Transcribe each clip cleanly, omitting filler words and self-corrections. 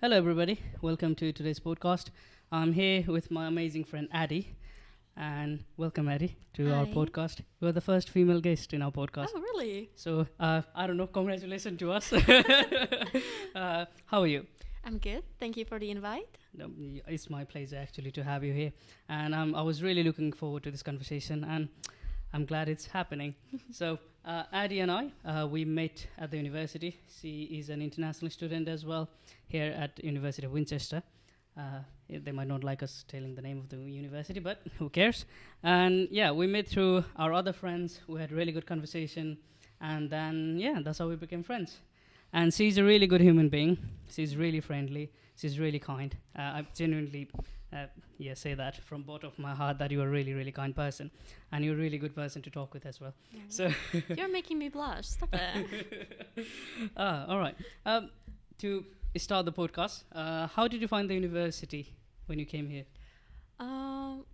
Hello, everybody. Welcome to today's podcast. I'm here with my amazing friend Addie, and welcome Addie to our Hi. podcast. You're the first female guest in our podcast, Oh, really? so I don't know. Congratulations to us. How are you? I'm good. Thank you for the invite. It's my pleasure actually to have you here, and I was really looking forward to this conversation, and I'm glad it's happening. So Addie and I, we met at the university. She is an international student as well here at University of Winchester. They might not like us telling the name of the university, but who cares? And yeah, we met through our other friends. We had really good conversation, and then yeah, that's how we became friends. And she's a really good human being. She's really friendly. She's really kind. I genuinely, say that from bottom of my heart that you're a really, really kind person, and you're a really good person to talk with as well. Yeah. So You're making me blush. Stop it. all right. To start the podcast, how did you find the university when you came here? When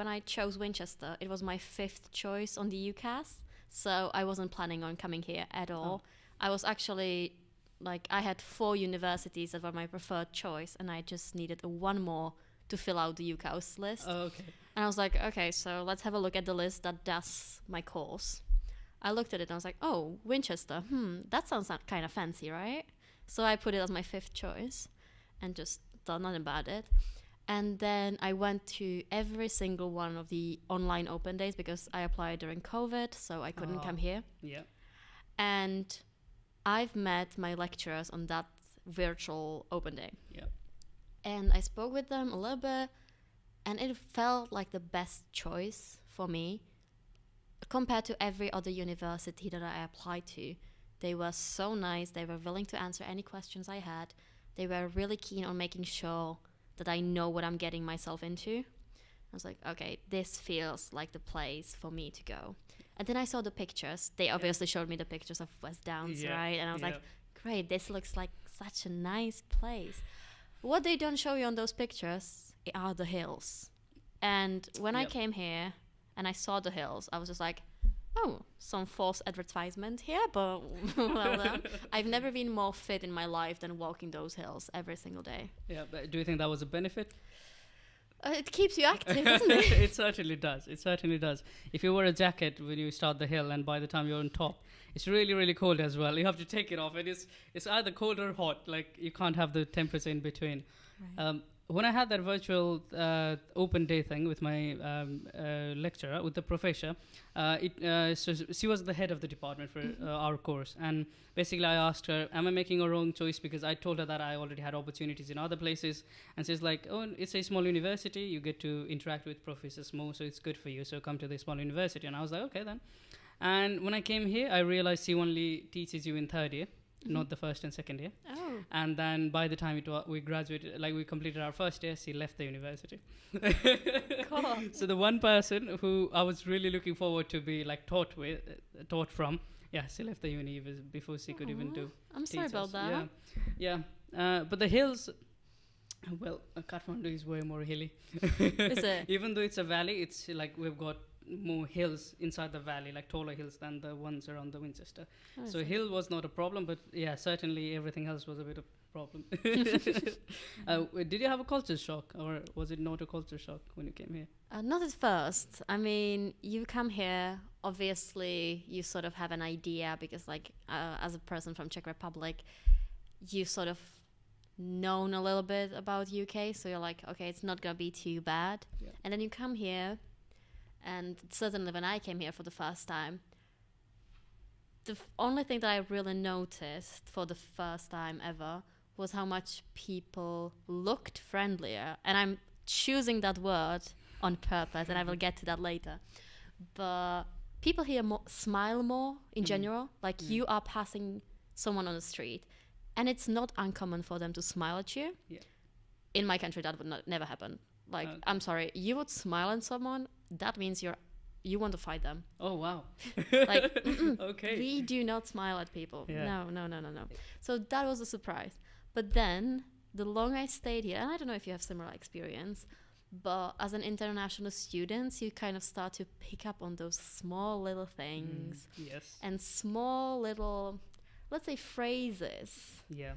I chose Winchester, it was my fifth choice on the UCAS, so I wasn't planning on coming here at all. I was actually I had 4 universities that were my preferred choice, and I just needed one more to fill out the UCAS list. Oh, okay. And I was like, okay, so let's have a look at the list that does my course. I looked at it and I was like, oh, Winchester. That sounds kind of fancy, right? So I put it as my 5th choice and just thought nothing about it. And then I went to every single one of the online open days because I applied during COVID, so I couldn't come here. Yeah. And I've met my lecturers on that virtual open day. Yeah. And I spoke with them a little bit, and it felt like the best choice for me compared to every other university that I applied to. They were so nice. They were willing to answer any questions I had. They were really keen on making sure that I know what I'm getting myself into. I was like, okay, this feels like the place for me to go. And then I saw the pictures. They obviously showed me the pictures of West Downs, right? And I was like, great, this looks like such a nice place. What they don't show you on those pictures are the hills. And when I came here and I saw the hills, I was just like, oh, some false advertisement here, but well done. I've never been more fit in my life than walking those hills every single day. Yeah, but do you think that was a benefit? It keeps you active, doesn't it? It certainly does. It certainly does. If you wear a jacket when you start the hill, and by the time you're on top, it's really, really cold as well. You have to take it off, and it's either cold or hot. Like you can't have the temperature in between. Right. When I had that virtual open day thing with my lecturer, with the professor, so she was the head of the department for our course. And basically I asked her, am I making a wrong choice? Because I told her that I already had opportunities in other places. And she's like, oh, it's a small university. You get to interact with professors more, so it's good for you. So come to the small university. And I was like, okay then. And when I came here, I realized she only teaches you in 3rd year. Not the 1st and 2nd year. Oh. And then by the time we graduated, we completed our 1st year, she left the university. Cool. So the one person who I was really looking forward to be taught from, she left the uni before she could even do. I'm sorry about that. Yeah. But the hills, well, Kathmandu is way more hilly. Is it? Even though it's a valley, it's like we've got more hills inside the valley, like taller hills than the ones around the Winchester. Oh, So hill was not a problem, but yeah, certainly everything else was a bit of problem. Did you have a culture shock, or was it not a culture shock when you came here? Not at first. I mean, you come here, obviously you sort of have an idea because as a person from Czech Republic, you sort of known a little bit about UK, so you're like, okay, it's not gonna be too bad. Yeah. And then you come here, and certainly when I came here for the first time, the only thing that I really noticed for the first time ever was how much people looked friendlier. And I'm choosing that word on purpose, and I will get to that later. But people here smile more in general. Like you are passing someone on the street, and it's not uncommon for them to smile at you. Yeah. In my country, that would never happen. I'm sorry, you would smile at someone, that means you want to fight them. Oh, wow. Okay. We do not smile at people. Yeah. No. So that was a surprise. But then the longer I stayed here, and I don't know if you have similar experience, but as an international student, you kind of start to pick up on those small little things Yes. and small little, let's say, phrases Yeah.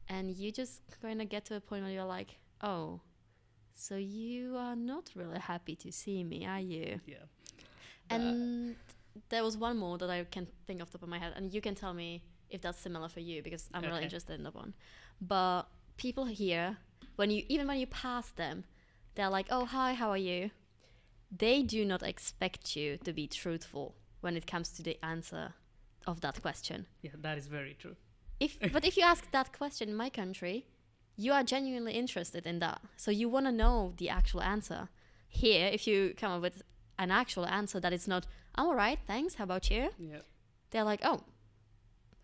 and you just kind of get to a point where you're like, oh, so you are not really happy to see me, are you? Yeah. And there was one more that I can think off the top of my head, and you can tell me if that's similar for you, because I'm really interested in that one. But people here, when you pass them, they're like, oh, hi, how are you? They do not expect you to be truthful when it comes to the answer of that question. Yeah, that is very true. But if you ask that question in my country, you are genuinely interested in that. So you want to know the actual answer. Here, if you come up with an actual answer that is not, I'm all right, thanks, how about you? Yeah. They're like, oh,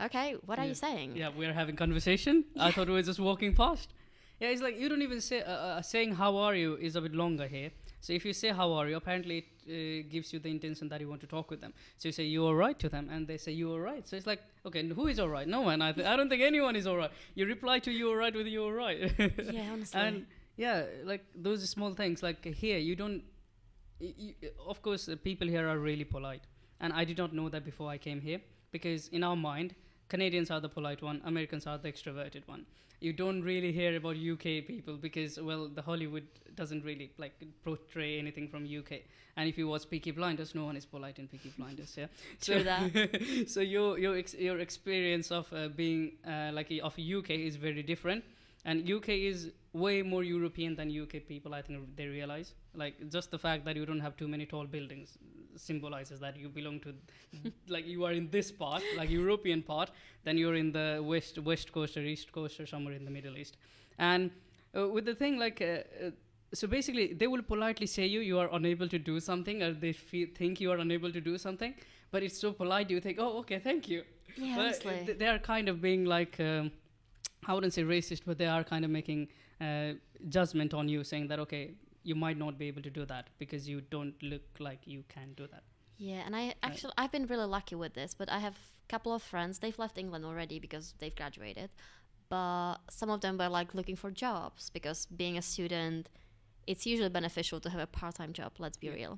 okay, what are you saying? Yeah, we're having conversation. I thought we were just walking past. Yeah, it's like you don't even say, saying how are you is a bit longer here. So if you say how are you, apparently it gives you the intention that you want to talk with them. So you say you all right to them, and they say you all right. So it's like, okay, who is all right? No one. I don't think anyone is all right. You reply to you all right with you all right. Yeah, honestly. And yeah, like those small things. Like here, you don't. Of course, people here are really polite, and I did not know that before I came here, because in our mind, Canadians are the polite one, Americans are the extroverted one. You don't really hear about UK people because, well, the Hollywood doesn't really like portray anything from UK. And if you watch Peaky Blinders, no one is polite in Peaky Blinders. Yeah, True that. So your experience of being of UK is very different, and UK is way more European than UK people. I think they realize, like, just the fact that you don't have too many tall buildings symbolizes that you belong to, like, you are in this part, like European part, then you're in the west coast or east coast or somewhere in the Middle East. And with the thing, like, so basically they will politely say you are unable to do something, or they think you are unable to do something, but it's so polite you think, oh, okay, thank you. Yeah, but honestly. they are kind of being like, I wouldn't say racist, but they are kind of making judgment on you, saying that, okay, you might not be able to do that because you don't look like you can do that. Yeah, and I've been really lucky with this, but I have a couple of friends, they've left England already because they've graduated, but some of them were like looking for jobs, because being a student, it's usually beneficial to have a part-time job, let's be real.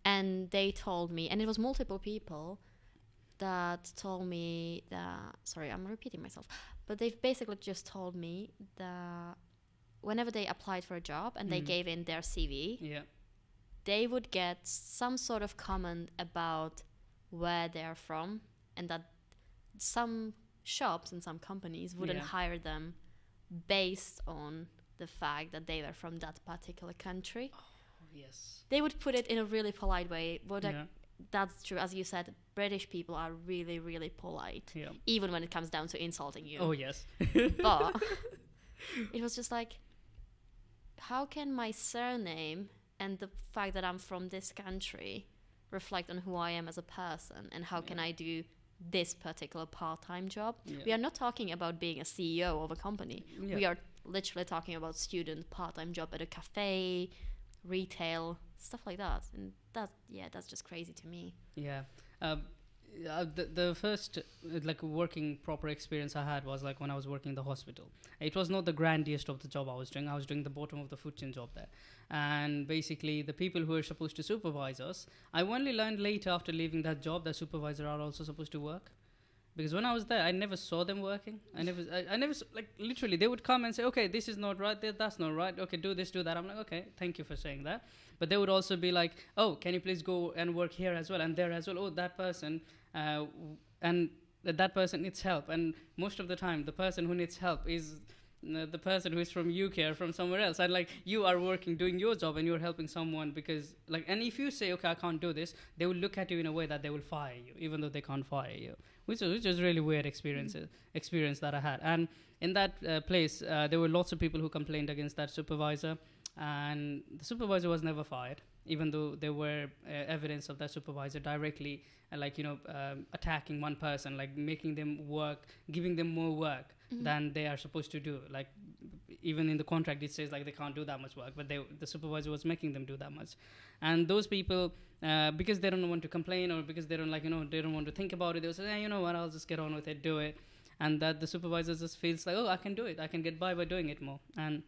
And they told me, and it was multiple people that told me that, sorry, I'm repeating myself, but they've basically just told me that whenever they applied for a job and they gave in their CV, they would get some sort of comment about where they're from, and that some shops and some companies wouldn't hire them based on the fact that they were from that particular country. Oh, yes. They would put it in a really polite way. That's true. As you said, British people are really, really polite, even when it comes down to insulting you. Oh, yes. But it was just like, how can my surname and the fact that I'm from this country reflect on who I am as a person, and how can I do this particular part-time job? We are not talking about being a CEO of a company. We are literally talking about student part-time job at a cafe, retail, stuff like that. And that's just crazy to me. The first like working proper experience I had was like when I was working in the hospital. It was not the grandiest of the job I was doing. I was doing the bottom of the food chain job there, and basically the people who are supposed to supervise us, I only learned later after leaving that job that supervisors are also supposed to work. Because when I was there, I never saw them working. I never, like, literally, they would come and say, okay, this is not right, that's not right, okay, do this, do that. I'm like, okay, thank you for saying that. But they would also be like, oh, can you please go and work here as well and there as well? Oh, that person, and that person needs help. And most of the time, the person who needs help is the person who is from UK or from somewhere else. And like, you are working, doing your job, and you're helping someone because, like, and if you say, okay, I can't do this, they will look at you in a way that they will fire you, even though they can't fire you. Which is really weird experience that I had. And in that place, there were lots of people who complained against that supervisor, and the supervisor was never fired, even though there were evidence of that supervisor directly, attacking one person, like making them work, giving them more work than they are supposed to do. Like, even in the contract, it says like they can't do that much work, but the supervisor was making them do that much. And those people, because they don't want to complain, or because they don't they don't want to think about it, they'll say, you know what, I'll just get on with it, do it. And that the supervisor just feels like, oh, I can do it, I can get by doing it more. And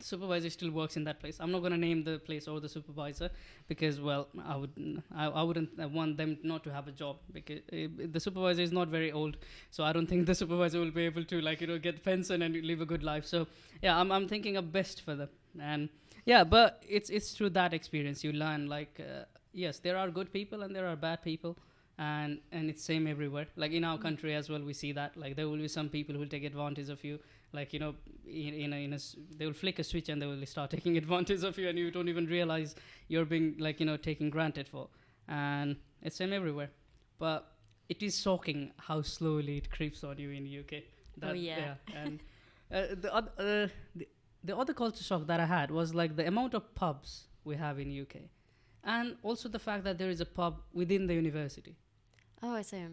supervisor still works in that place. I'm not going to name the place or the supervisor because, well, I wouldn't want them not to have a job because the supervisor is not very old, so I don't think the supervisor will be able to get pension and live a good life. So yeah, I'm thinking of best for them. And yeah, but it's through that experience you learn yes, there are good people and there are bad people. And it's same everywhere. Like in our country as well, we see that. Like there will be some people who will take advantage of you. Like they will flick a switch and they will start taking advantage of you, and you don't even realize you're being taken granted for. And it's same everywhere. But it is shocking how slowly it creeps on you in the UK. And the other culture shock that I had was like the amount of pubs we have in UK, and also the fact that there is a pub within the university. Oh, I see.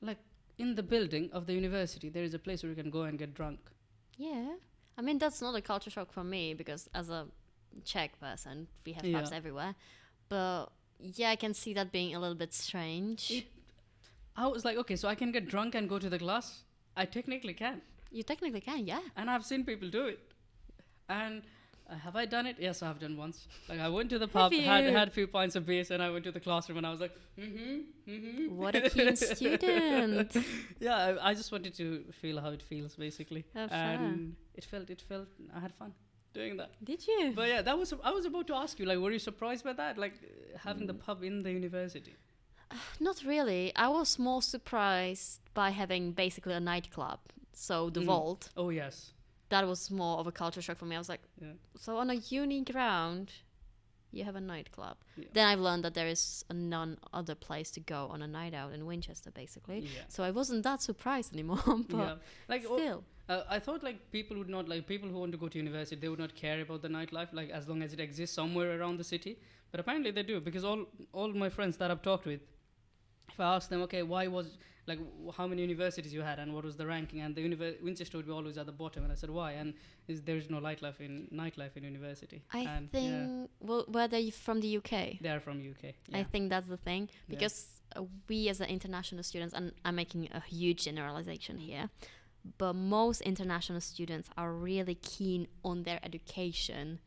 Like in the building of the university, there is a place where you can go and get drunk. Yeah. I mean, that's not a culture shock for me because as a Czech person, we have pubs everywhere. But yeah, I can see that being a little bit strange. I was like, okay, so I can get drunk and go to the class? I technically can. You technically can, yeah. And I've seen people do it. And have I done it? Yes, I've done once. Like I went to the pub, had a few pints of beers, and I went to the classroom, and I was like, What a keen student. Yeah, I just wanted to feel how it feels, basically. Have and it felt. I had fun doing that. Did you? But yeah, I was about to ask you, like, were you surprised by that, like having the pub in the university? Not really. I was more surprised by having basically a nightclub. So the Vault. Oh yes. That was more of a culture shock for me. I was like, so on a uni ground, you have a nightclub. Yeah. Then I've learned that there is none other place to go on a night out in Winchester, basically. Yeah. So I wasn't that surprised anymore. But still. I thought people would not, people who want to go to university, they would not care about the nightlife, as long as it exists somewhere around the city. But apparently they do, because all my friends that I've talked with, if I ask them, okay, how many universities you had and what was the ranking, and the Winchester would be always at the bottom, and I said why, and there is no nightlife in university. I think were they from the UK? They are from UK. Yeah. I think that's the thing, because we as international students, and I'm making a huge generalization here, but most international students are really keen on their education,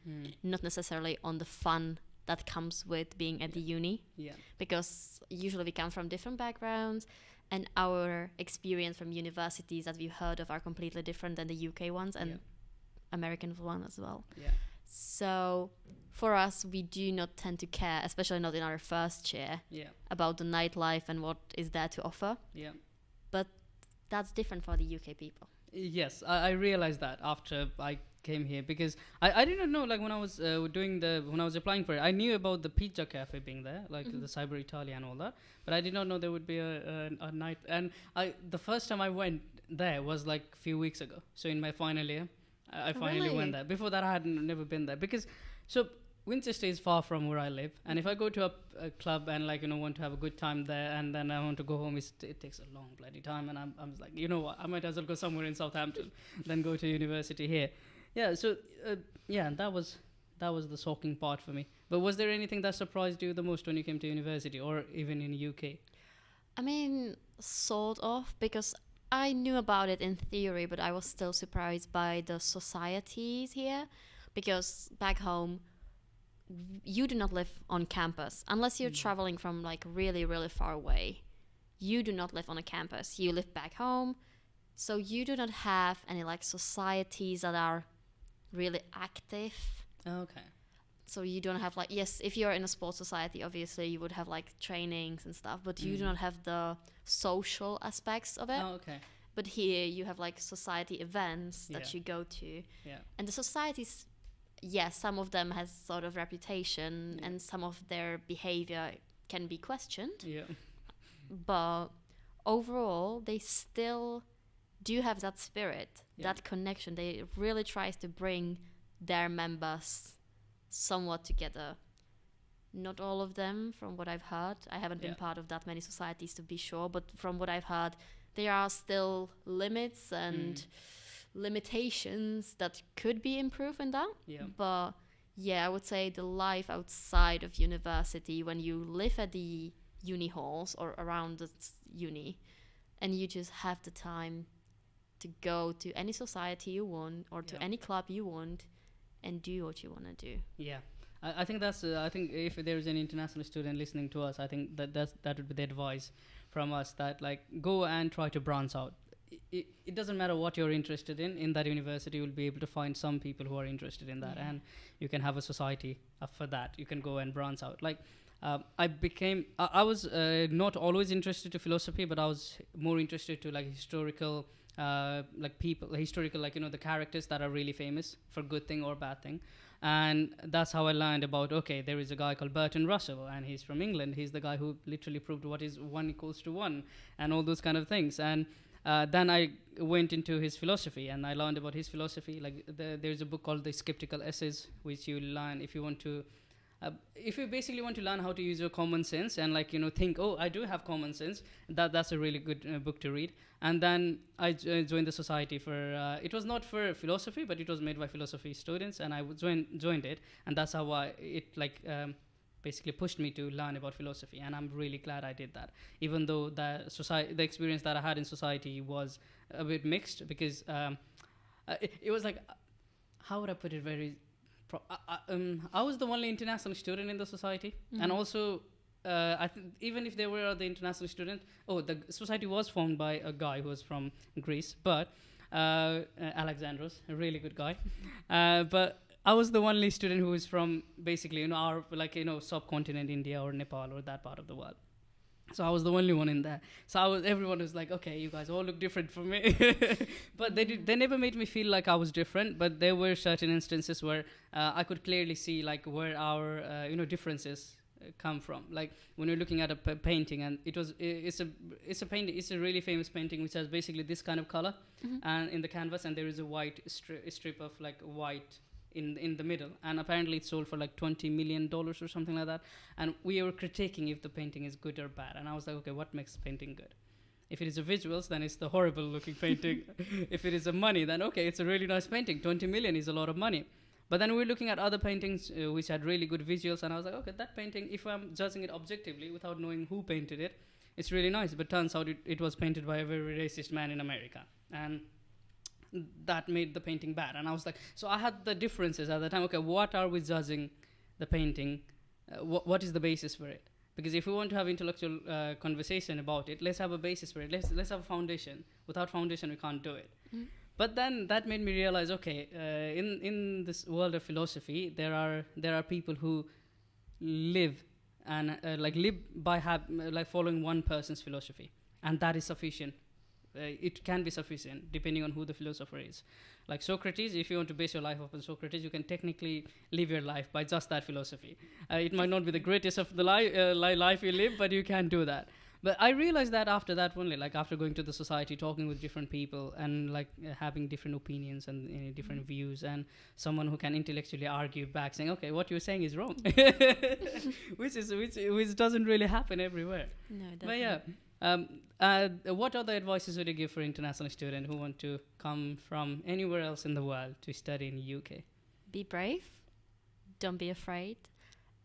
not necessarily on the fun that comes with being at the uni. Yeah. Because usually we come from different backgrounds, and our experience from universities that we've heard of are completely different than the UK ones and American one as well. Yeah. So for us, we do not tend to care, especially not in our first year, about the nightlife and what is there to offer. Yeah. But that's different for the UK people. Yes, I realized that after I came here, because I didn't know, when I was when I was applying for it, I knew about the pizza cafe being there, the Cyber Italia and all that, but I did not know there would be a night. And the first time I went there was a few weeks ago. So in my final year, I finally went there. Before that, I had never been there, because Winchester is far from where I live, and if I go to a club and want to have a good time there, and then I want to go home, it takes a long bloody time, and I'm like, you know what, I might as well go somewhere in Southampton than go to university here. Yeah, so that was the shocking part for me. But was there anything that surprised you the most when you came to university, or even in UK? I mean, sort of, because I knew about it in theory, but I was still surprised by the societies here, because back home, you do not live on campus unless you're traveling from really, really far away. You do not live on a campus. You live back home, so you do not have any societies that are really active. Okay. So you don't have yes, if you're in a sports society, obviously you would have trainings and stuff, but you do not have the social aspects of it. Oh, okay. But here you have society events that you go to. Yeah. And the societies, yes, some of them has sort of reputation and some of their behavior can be questioned. Yeah. But overall, they still do have that spirit, that connection. They really tries to bring their members somewhat together. Not all of them, from what I've heard. I haven't been part of that many societies to be sure, but from what I've heard, there are still limits and limitations that could be improved in that. Yeah. But I would say the life outside of university, when you live at the uni halls or around the uni, and you just have the time to go to any society you want or to any club you want, and do what you want to do. Yeah, I think that's. I think if there's an international student listening to us, I think that would be the advice from us, that like go and try to branch out. It doesn't matter what you're interested in that university. You'll be able to find some people who are interested in that, Yeah. and you can have a society for that. You can go and branch out. Like I was not always interested to philosophy, but I was more interested to like historical. Like people, historical, like the characters that are really famous for good thing or bad thing, and that's how I learned about, okay, there is a guy called Bertrand Russell, and he's from England. He's the guy who literally proved what is 1 = 1, and all those kind of things. And then I went into his philosophy, and I learned about his philosophy. Like there's a book called The Skeptical Essays, which you learn if you want to. If you basically want to learn how to use your common sense and like think, oh, I do have common sense, that's a really good book to read. And then I joined the society for it was not for philosophy, but it was made by philosophy students, and I joined it, and that's how it basically pushed me to learn about philosophy. And I'm really glad I did that, even though the experience that I had in society was a bit mixed, because it was like, how would I put it, very I was the only international student in the society, and also even if there were other international students, the society was formed by a guy who was from Greece, but Alexandros, a really good guy, but I was the only student who was from basically our subcontinent, India or Nepal or that part of the world. So I was the only one in there. So everyone was like, okay, you guys all look different from me. But they never made me feel like I was different. But there were certain instances where I could clearly see like where our differences come from. Like when you're looking at a painting, and it's a really famous painting which has basically this kind of color, and in the canvas, and there is a white strip of like white in the middle, and apparently it's sold for like $20 million or something like that. And we were critiquing if the painting is good or bad, and I was like, okay, what makes painting good? If it is a visuals, then it's the horrible looking painting. If it is a money, then okay, it's a really nice painting. 20 million is a lot of money. But then we're looking at other paintings which had really good visuals, and I was like, okay, that painting, if I'm judging it objectively without knowing who painted it, it's really nice. But turns out it was painted by a very racist man in America, and that made the painting bad. And I was like, so I had the differences at the time. Okay, what are we judging the painting? What is the basis for it? Because if we want to have intellectual conversation about it, let's have a basis for it. Let's have a foundation. Without foundation, we can't do it. But then that made me realize, okay, in this world of philosophy, there are people who live and live by following one person's philosophy, and that is sufficient. It can be sufficient depending on who the philosopher is. Like Socrates, if you want to base your life upon Socrates, you can technically live your life by just that philosophy. It might not be the greatest of the life you live, but you can do that. But I realized that after that only, like after going to the society, talking with different people, and having different opinions and different views, and someone who can intellectually argue back, saying, okay, what you're saying is wrong, which doesn't really happen everywhere. No, definitely. But yeah. What other advices would you give for international students who want to come from anywhere else in the world to study in UK? Be brave. Don't be afraid.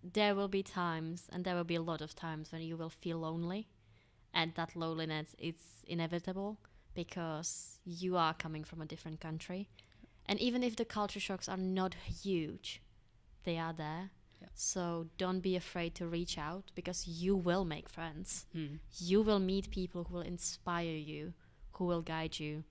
There will be times, and there will be a lot of times, when you will feel lonely. And that loneliness is inevitable, because you are coming from a different country. And even if the culture shocks are not huge, they are there. Yeah. So don't be afraid to reach out, because you will make friends. You will meet people who will inspire you, who will guide you.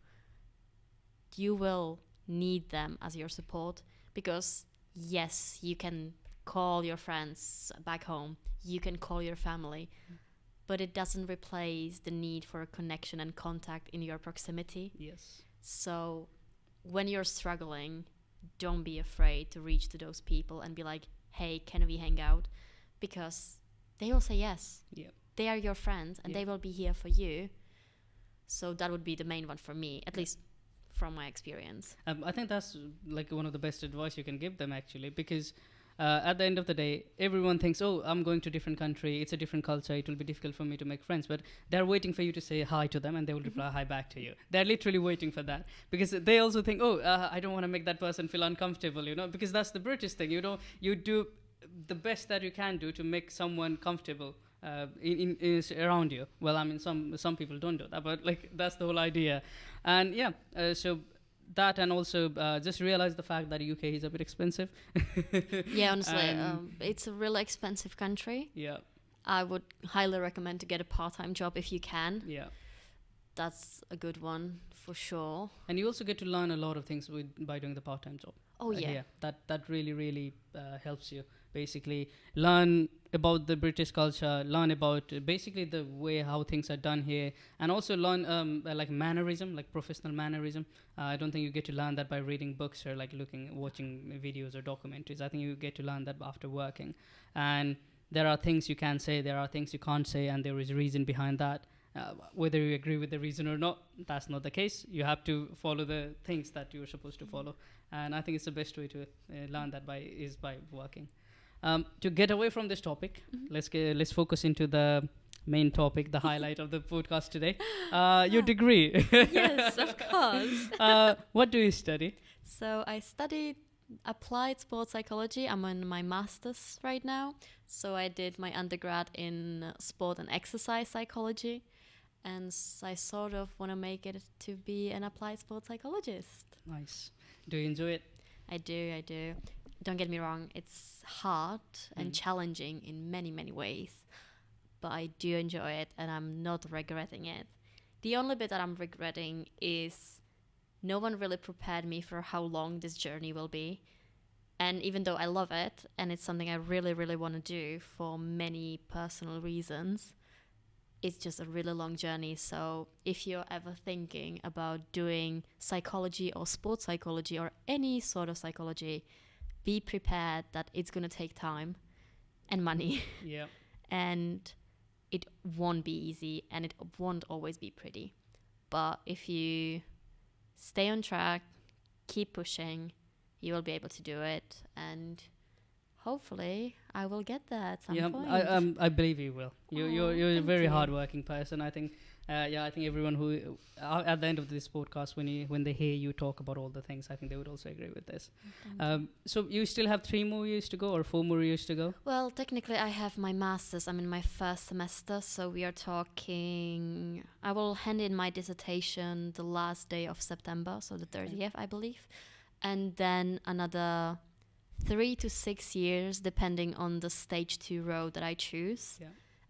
You will need them as your support, because yes, you can call your friends back home, you can call your family, but it doesn't replace the need for a connection and contact in your proximity. Yes. So when you're struggling, don't be afraid to reach to those people and be like, hey, can we hang out? Because they will say yes. Yeah. They are your friends, and they will be here for you. So that would be the main one for me, at least from my experience. I think that's like one of the best advice you can give them, actually, because at the end of the day, everyone thinks, oh, I'm going to a different country, it's a different culture, it will be difficult for me to make friends. But they're waiting for you to say hi to them, and they will reply hi back to you. They're literally waiting for that, because they also think, oh, I don't want to make that person feel uncomfortable, because that's the British thing. You do the best that you can do to make someone comfortable in around you. Well, I mean, some people don't do that, but that's the whole idea. And yeah, so that, and also just realize the fact that UK is a bit expensive. Yeah, honestly, it's a really expensive country. Yeah. I would highly recommend to get a part-time job if you can. Yeah. That's a good one for sure. And you also get to learn a lot of things by doing the part-time job. Oh yeah. That really helps you. Basically, learn about the British culture, learn about basically the way how things are done here, and also learn like mannerism, like professional mannerism. I don't think you get to learn that by reading books or like watching videos or documentaries. I think you get to learn that after working. And there are things you can say, there are things you can't say, and there is reason behind that. Whether you agree with the reason or not, that's not the case. You have to follow the things that you're supposed to follow, and I think it's the best way to learn that is by working. To get away from this topic, let's focus into the main topic, the highlight of the podcast today. Your degree. Yes, of course. What do you study? So I studied applied sports psychology. I'm in my master's right now. So I did my undergrad in sport and exercise psychology. And I sort of want to make it to be an applied sports psychologist. Nice. Do you enjoy it? I do. Don't get me wrong, it's hard and challenging in many, many ways. But I do enjoy it, and I'm not regretting it. The only bit that I'm regretting is no one really prepared me for how long this journey will be. And even though I love it, and it's something I really, really want to do for many personal reasons, it's just a really long journey. So if you're ever thinking about doing psychology or sports psychology or any sort of psychology, be prepared that it's going to take time and money. Yeah. And it won't be easy, and it won't always be pretty. But if you stay on track, keep pushing, you will be able to do it. And hopefully I will get there at some point. I believe you will. You're a very hardworking person. I think I think everyone who at the end of this podcast, when they hear you talk about all the things, I think they would also agree with this. So you still have 3 more years to go, or 4 more years to go? Well, technically I have my master's. I'm in my first semester, so we are talking, I will hand in my dissertation the last day of September, so the 30th, I believe. And then another 3 to 6 years, depending on the stage 2 road that I choose. Yeah.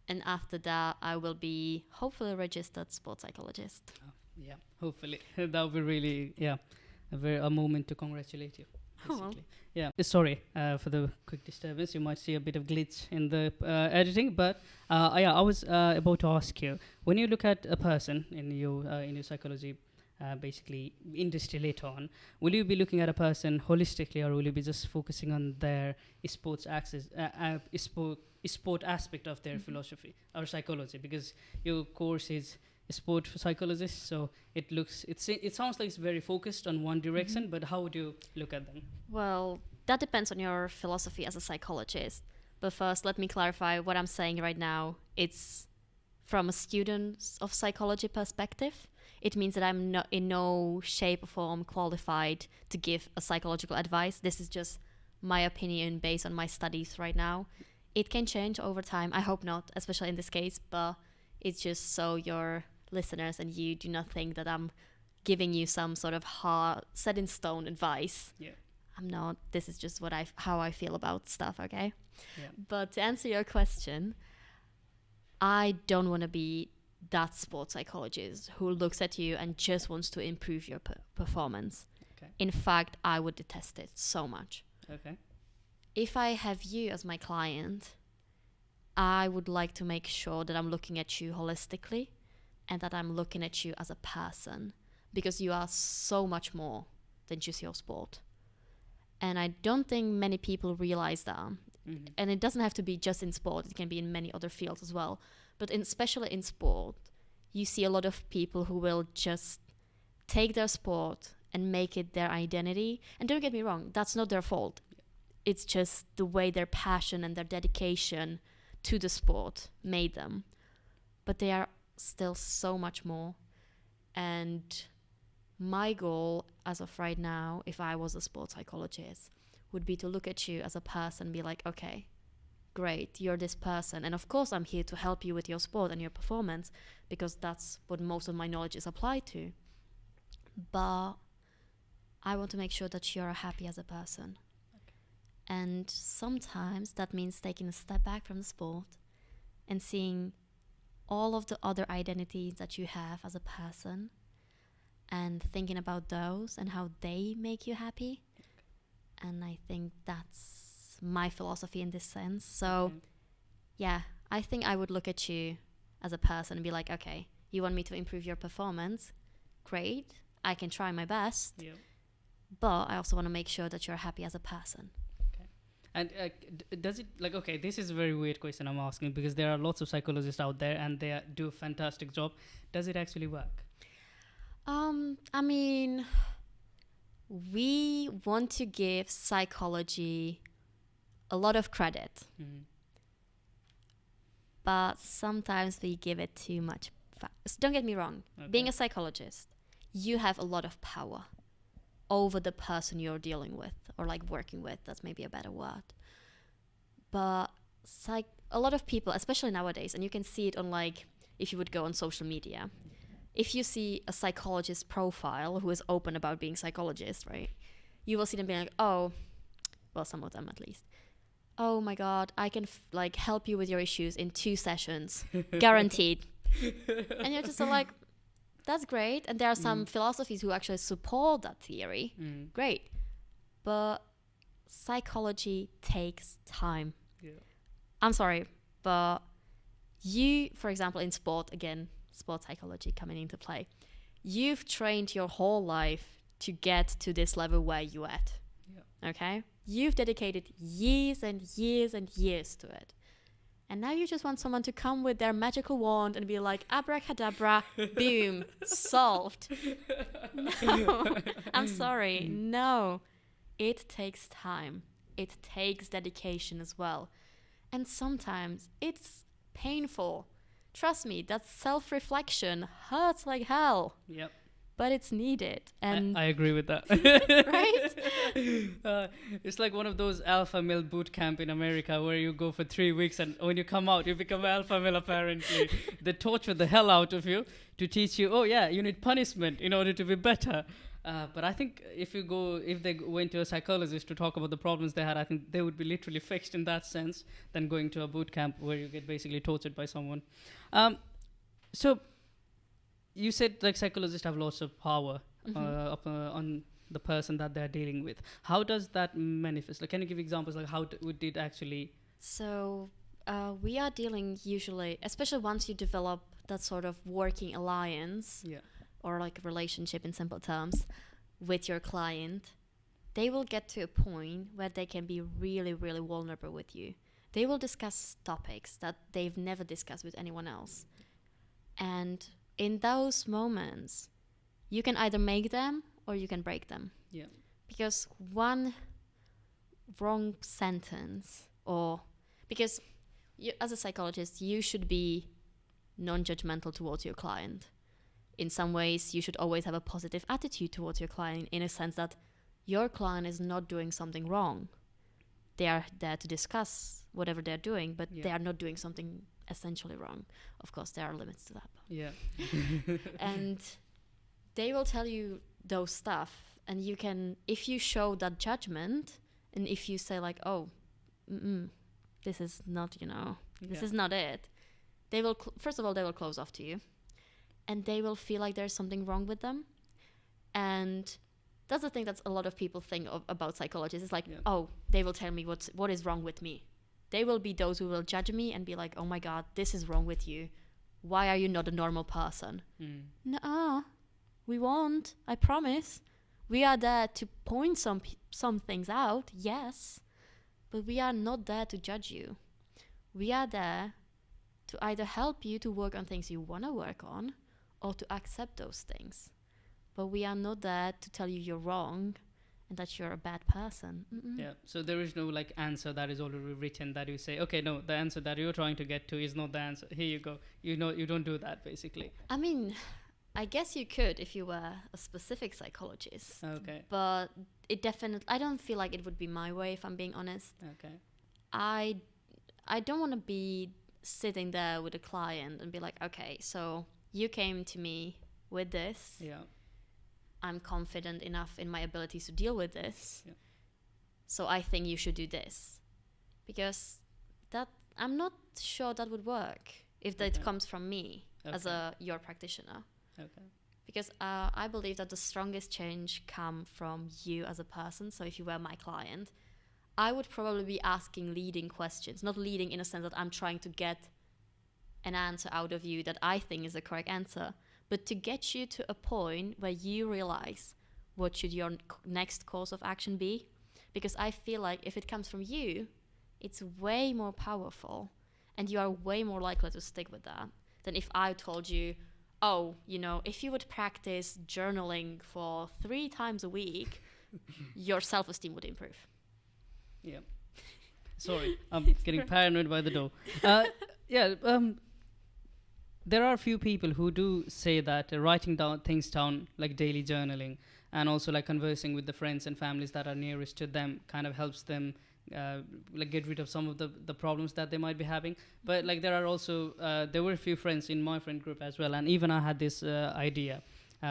And after that, I will be hopefully a registered sports psychologist. Yeah, hopefully. That would be really, a moment to congratulate you, basically. Yeah. Sorry for the quick disturbance. You might see a bit of glitch in the editing, but I was about to ask you, when you look at a person in your psychology basically industry later on, will you be looking at a person holistically, or will you be just focusing on their sports access, sport aspect of their philosophy or psychology? Because your course is a sport psychologist, so it sounds like it's very focused on one direction, but how would you look at them? Well, that depends on your philosophy as a psychologist. But first, let me clarify what I'm saying right now. It's from a student of psychology perspective. It means that I'm not in no shape or form qualified to give a psychological advice. This is just my opinion based on my studies right now. It can change over time. I hope not, especially in this case, but it's just so your listeners and you do not think that I'm giving you some sort of hard, set in stone advice. Yeah. I'm not. This is just how I feel about stuff, okay? Yeah. But to answer your question, I don't want to be that sports psychologist who looks at you and just wants to improve your performance. Okay. In fact, I would detest it so much. Okay. If I have you as my client, I would like to make sure that I'm looking at you holistically and that I'm looking at you as a person, because you are so much more than just your sport. And I don't think many people realize that. Mm-hmm. And it doesn't have to be just in sport. It can be in many other fields as well. But especially in sport, you see a lot of people who will just take their sport and make it their identity. And don't get me wrong, that's not their fault. It's just the way their passion and their dedication to the sport made them. But they are still so much more. And my goal as of right now, if I was a sports psychologist, would be to look at you as a person and be like, okay, great, you're this person. And of course, I'm here to help you with your sport and your performance, because that's what most of my knowledge is applied to. But I want to make sure that you're happy as a person. Okay. And sometimes that means taking a step back from the sport and seeing all of the other identities that you have as a person and thinking about those and how they make you happy. Okay. And I think that's my philosophy in this sense. So, yeah, I think I would look at you as a person and be like, okay, you want me to improve your performance? Great. I can try my best. Yeah. But I also want to make sure that you're happy as a person. Okay. And does it, like, okay, this is a very weird question I'm asking because there are lots of psychologists out there and they do a fantastic job. Does it actually work? I mean, we want to give psychology a lot of credit. Mm-hmm. But sometimes we give it too much. Don't get me wrong. Okay. Being a psychologist, you have a lot of power over the person you're dealing with or like working with. That's maybe a better word. But a lot of people, especially nowadays, and you can see it on like, if you would go on social media, if you see a psychologist profile who is open about being psychologist, right? You will see them being like, oh, well, some of them at least. Oh my God, I can help you with your issues in 2 sessions, guaranteed. And you're just like, that's great. And there are some philosophies who actually support that theory. Great. But psychology takes time. Yeah. I'm sorry, but you, for example, in sport, again, sport psychology coming into play, you've trained your whole life to get to this level where you're at. Yeah. Okay? You've dedicated years and years and years to it. And now you just want someone to come with their magical wand and be like, abracadabra, boom, solved. No, I'm sorry. No, it takes time. It takes dedication as well. And sometimes it's painful. Trust me, that self-reflection hurts like hell. Yep. But it's needed. And I agree with that. Right? It's like one of those alpha male boot camp in America where you go for 3 weeks and when you come out, you become alpha male apparently. They torture the hell out of you to teach you, oh yeah, you need punishment in order to be better. But I think if they went to a psychologist to talk about the problems they had, I think they would be literally fixed in that sense than going to a boot camp where you get basically tortured by someone. So you said like psychologists have lots of power on the person that they're dealing with. How does that manifest? Like, can you give examples like how would it actually? So we are dealing usually, especially once you develop that sort of working alliance, or like a relationship in simple terms with your client, they will get to a point where they can be really, really vulnerable with you. They will discuss topics that they've never discussed with anyone else. And in those moments, you can either make them or you can break them. Yeah. Because one wrong sentence, or because you, as a psychologist, you should be non-judgmental towards your client. In some ways, you should always have a positive attitude towards your client, in a sense that your client is not doing something wrong. They are there to discuss whatever they're doing, but they are not doing something essentially wrong. Of course, there are limits to that. Yeah. And they will tell you those stuff, and you can, if you show that judgment, and if you say like, oh, this is not, this is not it, they will, first of all, they will close off to you. And they will feel like there's something wrong with them. And that's the thing that a lot of people think about psychologists. It's like, oh, they will tell me what is wrong with me. They will be those who will judge me and be like, oh my God, this is wrong with you. Why are you not a normal person? No, we won't. I promise. We are there to point some things out, yes. But we are not there to judge you. We are there to either help you to work on things you want to work on, or to accept those things. But we are not there to tell you you're wrong and that you're a bad person. Yeah, so there is no like answer that is already written that you say, okay, no, the answer that you're trying to get to is not the answer. Here you go. You don't do that, basically. I mean, I guess you could if you were a specific psychologist. Okay. But it definitely, I don't feel like it would be my way, if I'm being honest. Okay. I don't want to be sitting there with a client and be like, okay, so you came to me with this. Yeah. I'm confident enough in my abilities to deal with this. Yeah. So I think you should do this. Because that I'm not sure that would work if that comes from me as your practitioner. Okay. Because I believe that the strongest change come from you as a person. So if you were my client, I would probably be asking leading questions, not leading in a sense that I'm trying to get an answer out of you that I think is the correct answer, but to get you to a point where you realize what should your next course of action be. Because I feel like if it comes from you, it's way more powerful and you are way more likely to stick with that than if I told you, oh, you know, if you would practice journaling for 3 times a week, your self-esteem would improve. Yeah. Sorry, I'm getting paranoid by the door. There are a few people who do say that writing down things down, like daily journaling, and also like conversing with the friends and families that are nearest to them, kind of helps them like get rid of some of the problems that they might be having. But like there are also there were a few friends in my friend group as well, and even I had this idea.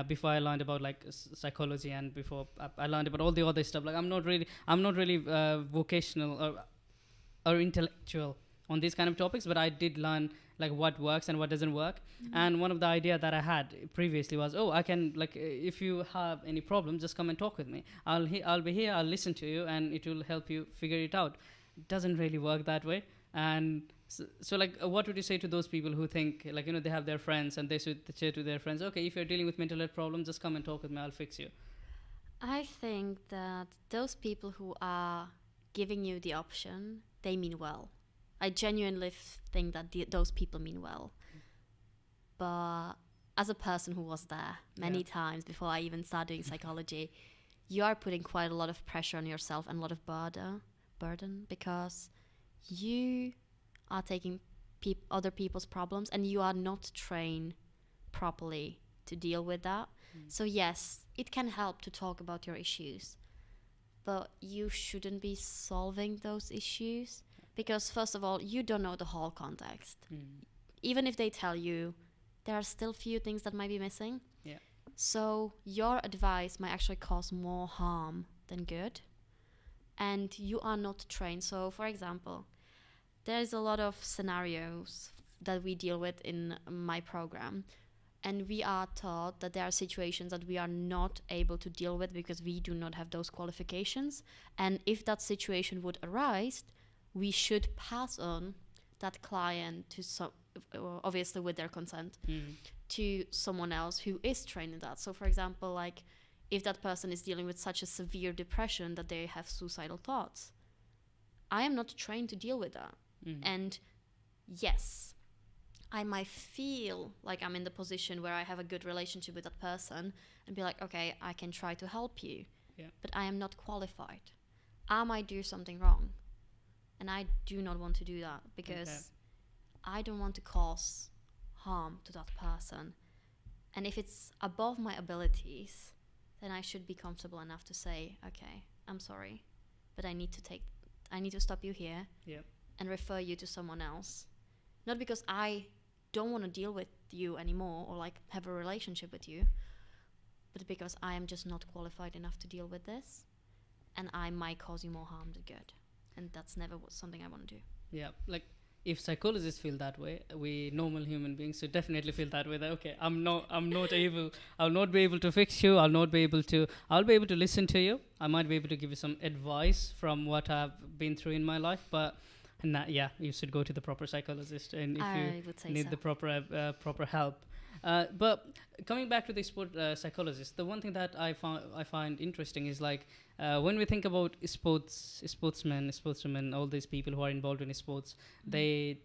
Before I learned about like psychology, and before I learned about all the other stuff, like I'm not really vocational or intellectual on these kind of topics, but I did learn like what works and what doesn't work. And one of the idea that I had previously was, I can like if you have any problem, just come and talk with me. I'll be here, I'll listen to you, and it will help you figure it out. It doesn't really work that way. And so like what would you say to those people who think like, you know, they have their friends and they should say to their friends, okay, if you're dealing with mental health problems, just come and talk with me, I'll fix you? I think that those people who are giving you the option, they mean well. I genuinely think that those people mean well. But as a person who was there many times before I even started doing psychology, you are putting quite a lot of pressure on yourself and a lot of burden because you are taking other people's problems and you are not trained properly to deal with that. So yes, it can help to talk about your issues, but you shouldn't be solving those issues because first of all, you don't know the whole context. Even if they tell you, there are still few things that might be missing. Yeah. So your advice might actually cause more harm than good. And you are not trained. So for example, there's a lot of scenarios that we deal with in my program. And we are taught that there are situations that we are not able to deal with because we do not have those qualifications. And if that situation would arise, we should pass on that client to obviously with their consent, to someone else who is trained in that. So for example, like if that person is dealing with such a severe depression that they have suicidal thoughts, I am not trained to deal with that. And yes, I might feel like I'm in the position where I have a good relationship with that person and be like, okay, I can try to help you, but I am not qualified. I might do something wrong, and I do not want to do that because I don't want to cause harm to that person. And if it's above my abilities, then I should be comfortable enough to say, okay, I'm sorry, but I need to stop you here and refer you to someone else. Not because I don't want to deal with you anymore or like have a relationship with you, but because I am just not qualified enough to deal with this, and I might cause you more harm than good. And that's never something I want to do. Yeah, like if psychologists feel that way, we normal human beings should definitely feel that way. That okay, I'll not be able to fix you. I'll be able to listen to you. I might be able to give you some advice from what I've been through in my life, but you should go to the proper psychologist, and if you need the proper help. But coming back to the psychologist, the one thing that I find interesting is like when we think about sportsmen, all these people who are involved in sports, they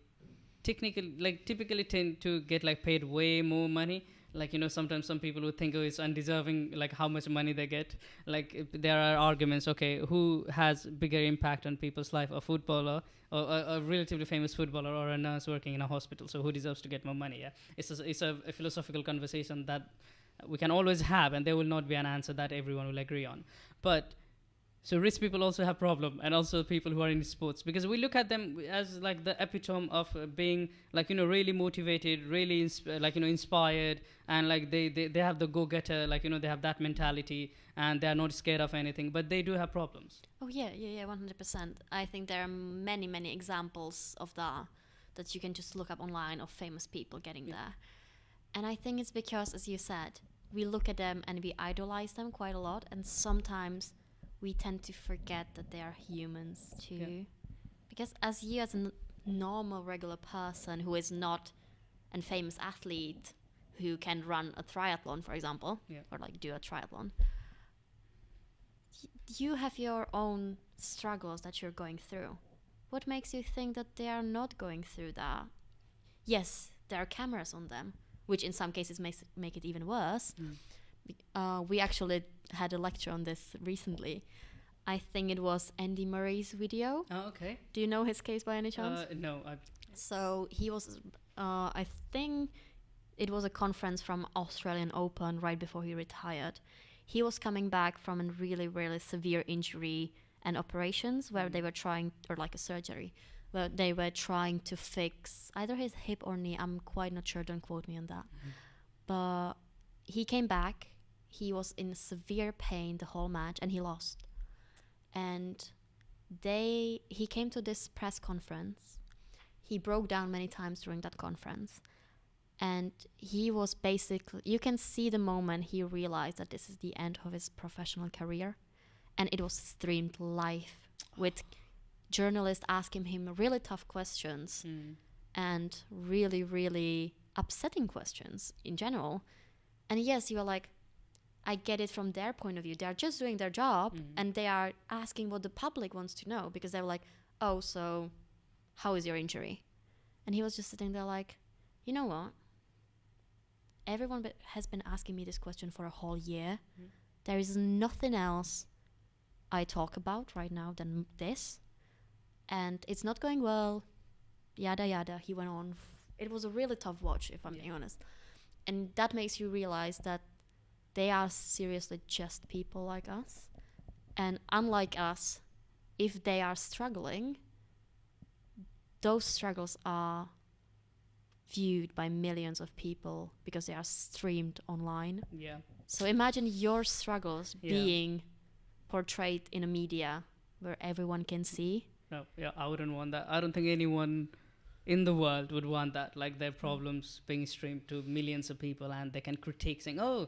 typically tend to get like paid way more money. Like, you know, sometimes some people would think, it's undeserving, like how much money they get. Like there are arguments, okay, who has bigger impact on people's life, a footballer or a relatively famous footballer or a nurse working in a hospital? So who deserves to get more money? Yeah, it's a philosophical conversation that we can always have, and there will not be an answer that everyone will agree on. But So rich people also have problem, and also people who are in sports, because we look at them as like the epitome of being like, really motivated, really inspired, and like they have the go-getter, like, they have that mentality, and they are not scared of anything, but they do have problems. Oh yeah, 100%. I think there are many examples of that you can just look up online of famous people getting there. And I think it's because, as you said, we look at them and we idolize them quite a lot, and sometimes we tend to forget that they are humans too. Yeah. Because as a normal, regular person who is not a famous athlete who can run a triathlon, for example, or like do a triathlon, you have your own struggles that you're going through. What makes you think that they are not going through that? Yes, there are cameras on them, which in some cases make it even worse. We actually had a lecture on this recently. I think it was Andy Murray's video. Oh, okay. Do you know his case by any chance? No. So he was, I think it was a conference from Australian Open right before he retired. He was coming back from a really, really severe injury and operations where they were trying, or like a surgery, where they were trying to fix either his hip or knee. I'm quite not sure, don't quote me on that. But he came back. He was in severe pain the whole match, and he lost. And he came to this press conference. He broke down many times during that conference. And he was basically, you can see the moment he realized that this is the end of his professional career. And it was streamed live with journalists asking him really tough questions and really, really upsetting questions in general. And yes, you are like, I get it from their point of view. They're just doing their job and they are asking what the public wants to know, because they're like, oh, so how is your injury? And he was just sitting there like, you know what? Everyone has been asking me this question for a whole year. There is nothing else I talk about right now than this. And it's not going well. Yada, yada. He went on. It was a really tough watch, if I'm being honest. And that makes you realize that they are seriously just people like us. And unlike us, if they are struggling, those struggles are viewed by millions of people because they are streamed online. Yeah. So imagine your struggles being portrayed in a media where everyone can see. No, I wouldn't want that. I don't think anyone in the world would want that, like their problems being streamed to millions of people, and they can critique saying, oh,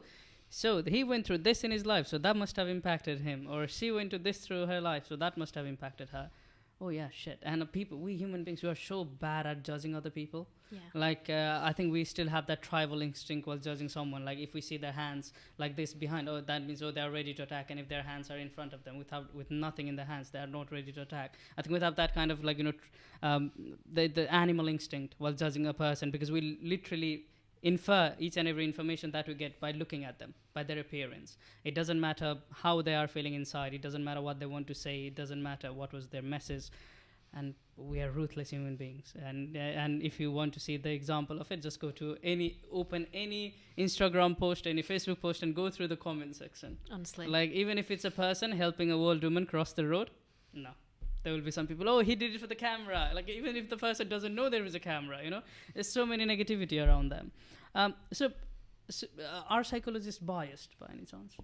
so he went through this in his life, so that must have impacted him, or she went through this through her life, so that must have impacted her. Oh yeah, shit. And we human beings, we are so bad at judging other people. Yeah. Like I think we still have that tribal instinct while judging someone. Like if we see their hands like this behind, oh, that means they are ready to attack. And if their hands are in front of them with nothing in their hands, they are not ready to attack. I think we have that kind of like the animal instinct while judging a person, because we literally infer each and every information that we get by looking at them, by their appearance. It doesn't matter how they are feeling inside. It doesn't matter what they want to say. It doesn't matter what was their message. And we are ruthless human beings. And if you want to see the example of it, just go to open any Instagram post, any Facebook post, and go through the comment section. Honestly. Like even if it's a person helping a old woman cross the road, no. There will be some people, oh, he did it for the camera. Like, even if the person doesn't know there is a camera, there's so many negativity around them. So are psychologists biased by any chance?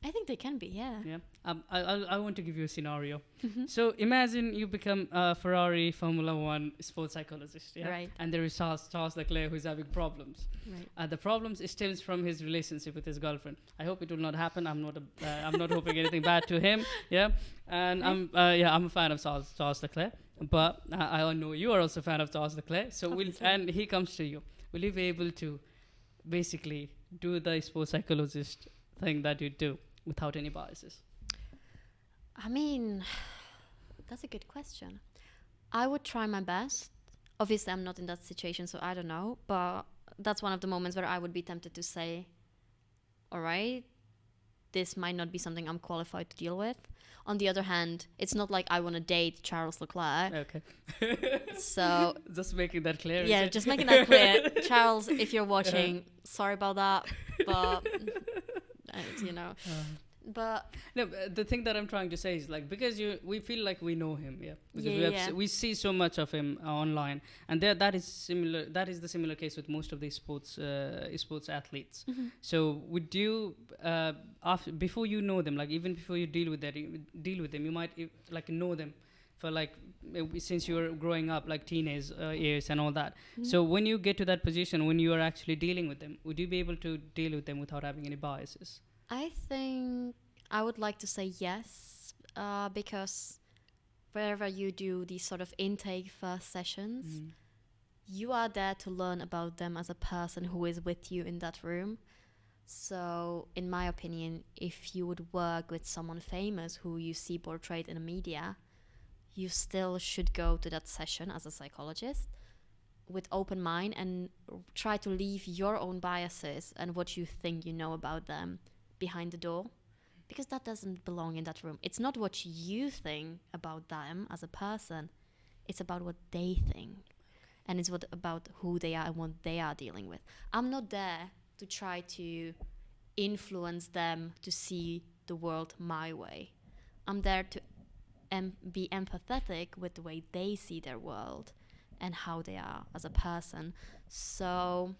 I think they can be, yeah. I want to give you a scenario. So imagine you become a Ferrari Formula One sports psychologist, right? And there is Charles Leclerc who's having problems. Right. The problems stems from his relationship with his girlfriend. I hope it will not happen. I'm not hoping anything bad to him. Yeah, and I'm a fan of Charles Leclerc. But I know you are also a fan of Charles Leclerc. So and he comes to you. Will you be able to basically do the sports psychologist thing that you do without any biases? I mean, that's a good question. I would try my best. Obviously, I'm not in that situation, so I don't know. But that's one of the moments where I would be tempted to say, all right, this might not be something I'm qualified to deal with. On the other hand, it's not like I want to date Charles Leclerc. Okay. So just making that clear. Yeah, just making that clear. Charles, if you're watching, sorry about that, but But No, the thing that I'm trying to say is like because we feel like we know him, yeah, because Yeah. we see so much of him online, and that is similar. That is the similar case with most of the sports athletes. So would you after before you know them, like even before you deal with them, you might like know them for like since you were growing up, like teenage years and all that. So when you get to that position, when you are actually dealing with them, would you be able to deal with them without having any biases? I think I would like to say yes, because wherever you do these sort of intake first sessions, you are there to learn about them as a person who is with you in that room. So, in my opinion, if you would work with someone famous who you see portrayed in the media, you still should go to that session as a psychologist with open mind and try to leave your own biases and what you think you know about them behind the door, because that doesn't belong in that room. It's not what you think about them as a person, it's about what they think, and it's about who they are and what they are dealing with. I'm not there to try to influence them to see the world my way. I'm there to be empathetic with the way they see their world and how they are as a person. So,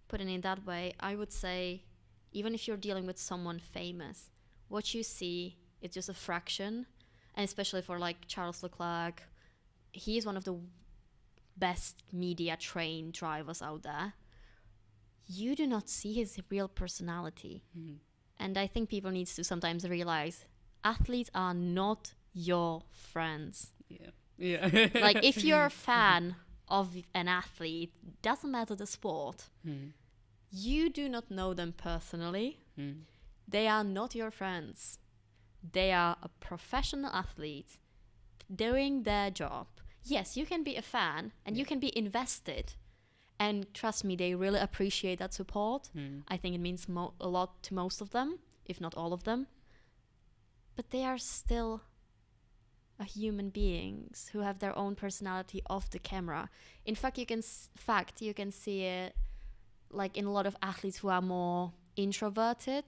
putting it that way, I would say even if you're dealing with someone famous, what you see is just a fraction. And especially for like Charles Leclerc, he is one of the best media trained drivers out there. You do not see his real personality. And I think people need to sometimes realize athletes are not your friends. Yeah. Like if you're a fan of an athlete, doesn't matter the sport, you do not know them personally. They are not your friends. They are a professional athlete doing their job. Yes, you can be a fan and you can be invested. And trust me, they really appreciate that support. I think it means a lot to most of them, if not all of them. But they are still human beings who have their own personality off the camera. In fact, you can see it like in a lot of athletes who are more introverted,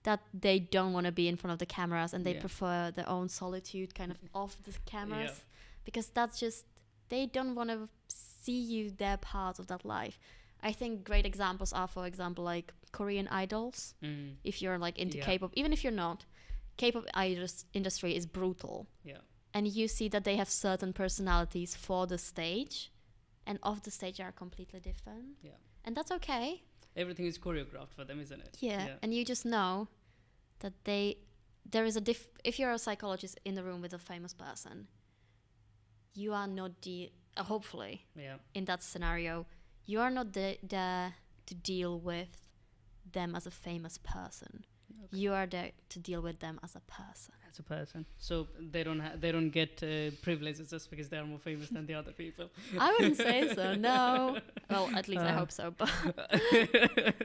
that they don't want to be in front of the cameras and they prefer their own solitude kind of off the cameras, because that's just, they don't want to see you their part of that life. I think great examples are, for example, like Korean idols. If you're like into K-pop, even if you're not, K-pop industry is brutal. And you see that they have certain personalities for the stage, and off the stage are completely different. And that's okay. Everything is choreographed for them, isn't it? Yeah. And you just know that there is if you're a psychologist in the room with a famous person, you are not hopefully in that scenario, you are not there to deal with them as a famous person. You are there to deal with them as a person. As a person, so they don't get privileges just because they are more famous than the other people. I wouldn't say so. No. Well, at least I hope so. But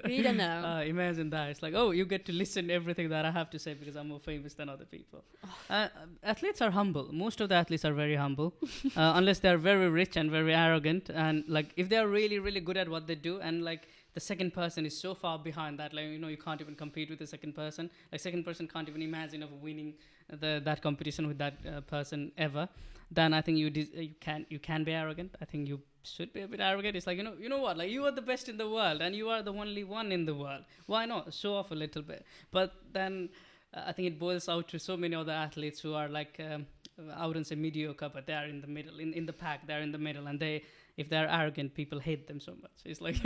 we don't know. Imagine that. It's like, oh, you get to listen to everything that I have to say because I'm more famous than other people. Athletes are humble. Most of the athletes are very humble, unless they are very rich and very arrogant. And like, if they are really, really good at what they do, and like the second person is so far behind that, like, you know, you can't even compete with the second person. Like, second person can't even imagine of winning that competition with that person ever. Then I think you can be arrogant. I think you should be a bit arrogant. It's like, you know what, like, you are the best in the world and you are the only one in the world. Why not show off a little bit? But then I think it boils out to so many other athletes who are like I wouldn't say mediocre, but they are in the middle, in the pack. They're in the middle, and if they're arrogant, people hate them so much. It's like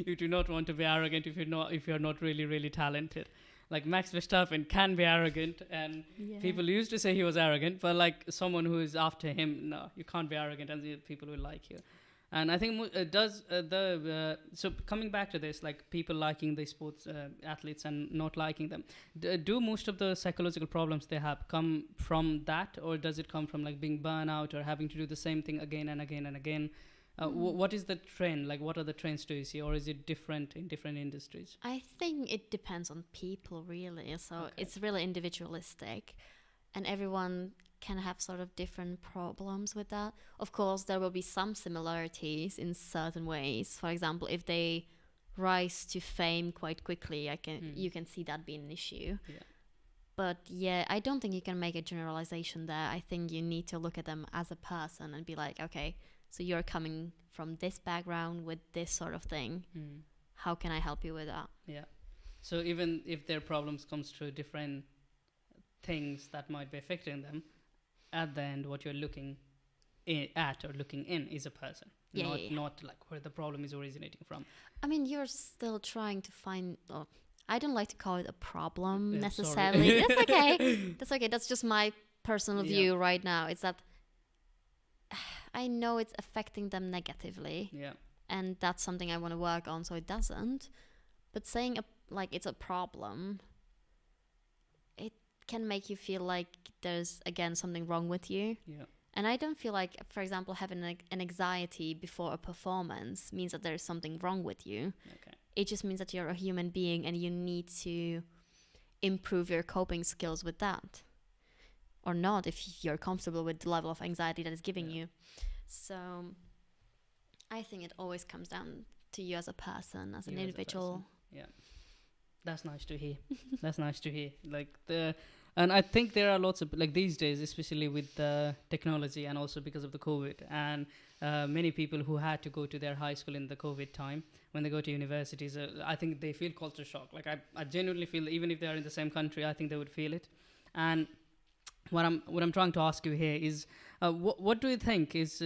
you do not want to be arrogant if you're not really, really talented. Like Max Verstappen can be arrogant, and people used to say he was arrogant, but like someone who is after him, no, you can't be arrogant, and people will like you. And I think so coming back to this, like people liking the sports athletes and not liking them, do most of the psychological problems they have come from that, or does it come from like being burnout or having to do the same thing again and again and again? What is the trend? Like, what are the trends do you see, or is it different in different industries? I think it depends on people, really. So it's really individualistic, and everyone can have sort of different problems with that. Of course, there will be some similarities in certain ways. For example, if they rise to fame quite quickly, you can see that being an issue. Yeah. But yeah, I don't think you can make a generalization there. I think you need to look at them as a person and be like, okay, so you're coming from this background with this sort of thing. How can I help you with that? Yeah. So even if their problems comes through different things that might be affecting them, at the end, what you're looking at or looking in is a person, not like where the problem is originating from. I mean, you're still trying to find. I don't like to call it a problem necessarily. That's okay. That's okay. That's just my personal view right now. It's that I know it's affecting them negatively. Yeah. And that's something I want to work on so it doesn't. But saying it's a problem, it can make you feel like there's, again, something wrong with you. Yeah. And I don't feel like, for example, having an anxiety before a performance means that there's something wrong with you. Okay. It just means that you're a human being and you need to improve your coping skills with that. Or not, if you're comfortable with the level of anxiety that is giving you. So I think it always comes down to you as a person, as an individual. Yeah. That's nice to hear. That's nice to hear. And I think there are lots of, these days, especially with the technology and also because of the COVID, and many people who had to go to their high school in the COVID time, when they go to universities, I think they feel culture shock. I genuinely feel, even if they are in the same country, I think they would feel it. And what I'm trying to ask you here is, what do you think is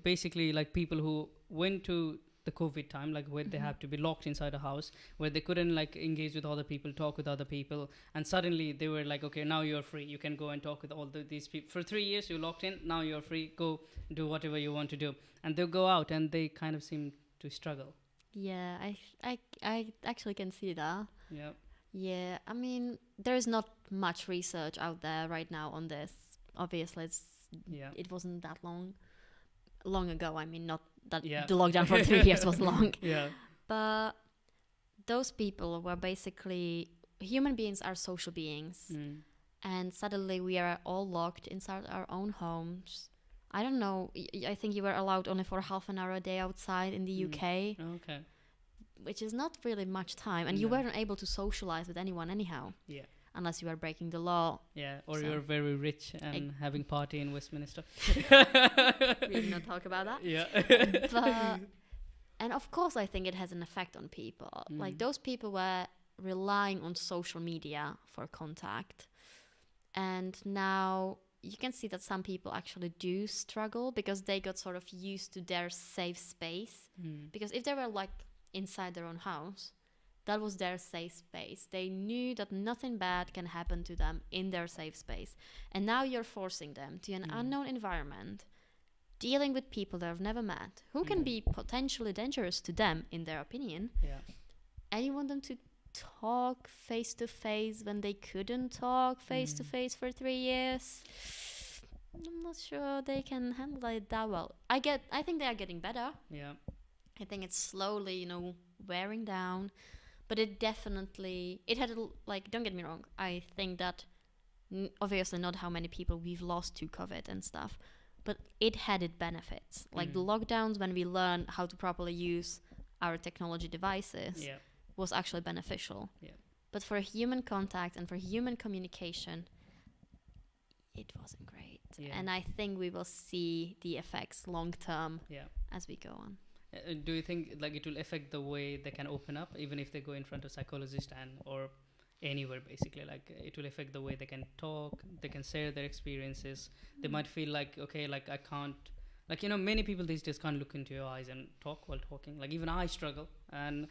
basically people who went to the COVID time, where they have to be locked inside a house, where they couldn't engage with other people, talk with other people, and suddenly they were okay, now you're free, you can go and talk with all these people. For 3 years you're locked in, now you're free, go do whatever you want to do. And they'll go out and they kind of seem to struggle. Yeah, I actually can see that. Yeah. Yeah, I mean, there's not much research out there right now on this. Obviously, it wasn't that long ago. I mean, not that the lockdown for 3 years was long. Yeah. But those people were basically, human beings are social beings. And suddenly we are all locked inside our own homes. I don't know, I think you were allowed only for half an hour a day outside in the UK. Okay. Which is not really much time. And you weren't able to socialize with anyone anyhow. Yeah. Unless you were breaking the law. Yeah, or you're very rich and having party in Westminster. We will not talk about that. Yeah. And of course, I think it has an effect on people. Those people were relying on social media for contact. And now you can see that some people actually do struggle because they got sort of used to their safe space. Because if they were inside their own house, that was their safe space. They knew that nothing bad can happen to them in their safe space. And now you're forcing them to an unknown environment, dealing with people they have never met, who can be potentially dangerous to them, in their opinion. Yeah. And you want them to talk face to face when they couldn't talk face to face for 3 years. I'm not sure they can handle it that well. I think they are getting better. Yeah. I think it's slowly, wearing down. But it definitely, don't get me wrong, I think that obviously not how many people we've lost to COVID and stuff, but it had its benefits. The lockdowns, when we learned how to properly use our technology devices, was actually beneficial. Yeah. But for human contact and for human communication, it wasn't great. Yeah. And I think we will see the effects long term as we go on. Do you think it will affect the way they can open up, even if they go in front of psychologists or anywhere, basically? It will affect the way they can talk, they can share their experiences. They might feel I can't, many people these days can't look into your eyes and talk while talking. Even I struggle, and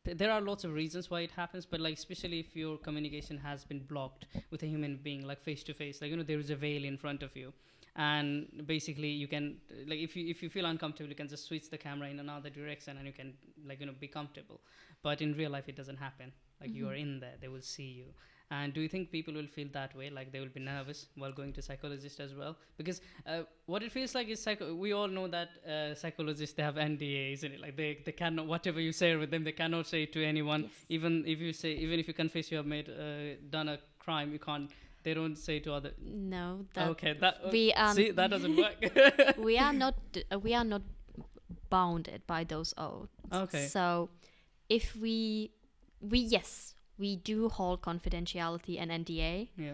there are lots of reasons why it happens, but especially if your communication has been blocked with a human being, face to face, there is a veil in front of you. And basically you can if you feel uncomfortable, you can just switch the camera in another direction and you can be comfortable. But in real life it doesn't happen. You are in there, they will see you. And do you think people will feel that way, they will be nervous while going to psychologist as well? Because what it feels like is we all know that psychologists, they have NDA, isn't it? They cannot, whatever you share with them, they cannot say it to anyone. Yes. Even if you confess you have done a crime, you can't. They don't say to other. No. Okay. That doesn't work. We are not bounded by those Okay. So if we yes, we do hold confidentiality and NDA. Yeah.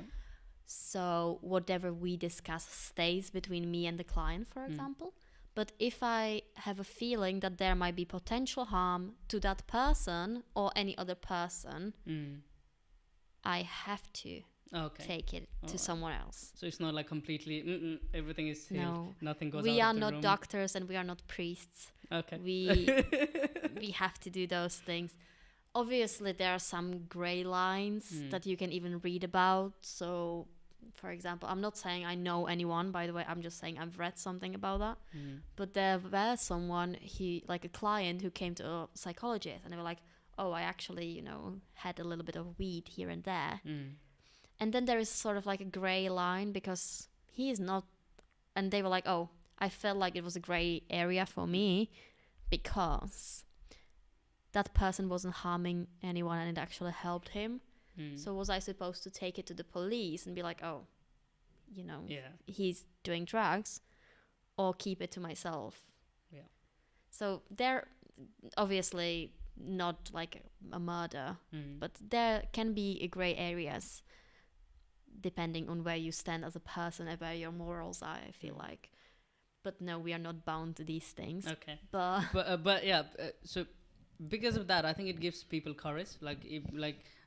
So whatever we discuss stays between me and the client, for example. But if I have a feeling that there might be potential harm to that person or any other person, I have to take it to someone else. So it's not like completely, everything is sealed. No. Nothing goes We out are of the not room. doctors and we are not priests. Okay. We have to do those things. Obviously, there are some gray lines that you can even read about. So, for example, I'm not saying I know anyone, by the way. I'm just saying I've read something about that. But there was someone, like a client who came to a psychologist and they were like, oh, I actually, had a little bit of weed here and there. And then there is sort of like a gray line because he is not, and they were like, oh, I felt like it was a gray area for me because that person wasn't harming anyone and it actually helped him. So was I supposed to take it to the police and be like, oh, he's doing drugs, or keep it to myself? Yeah. So they're obviously not like a murder, but there can be gray areas depending on where you stand as a person and where your morals are, I feel like. But no, we are not bound to these things. Okay. But yeah, so because of that, I think it gives people courage.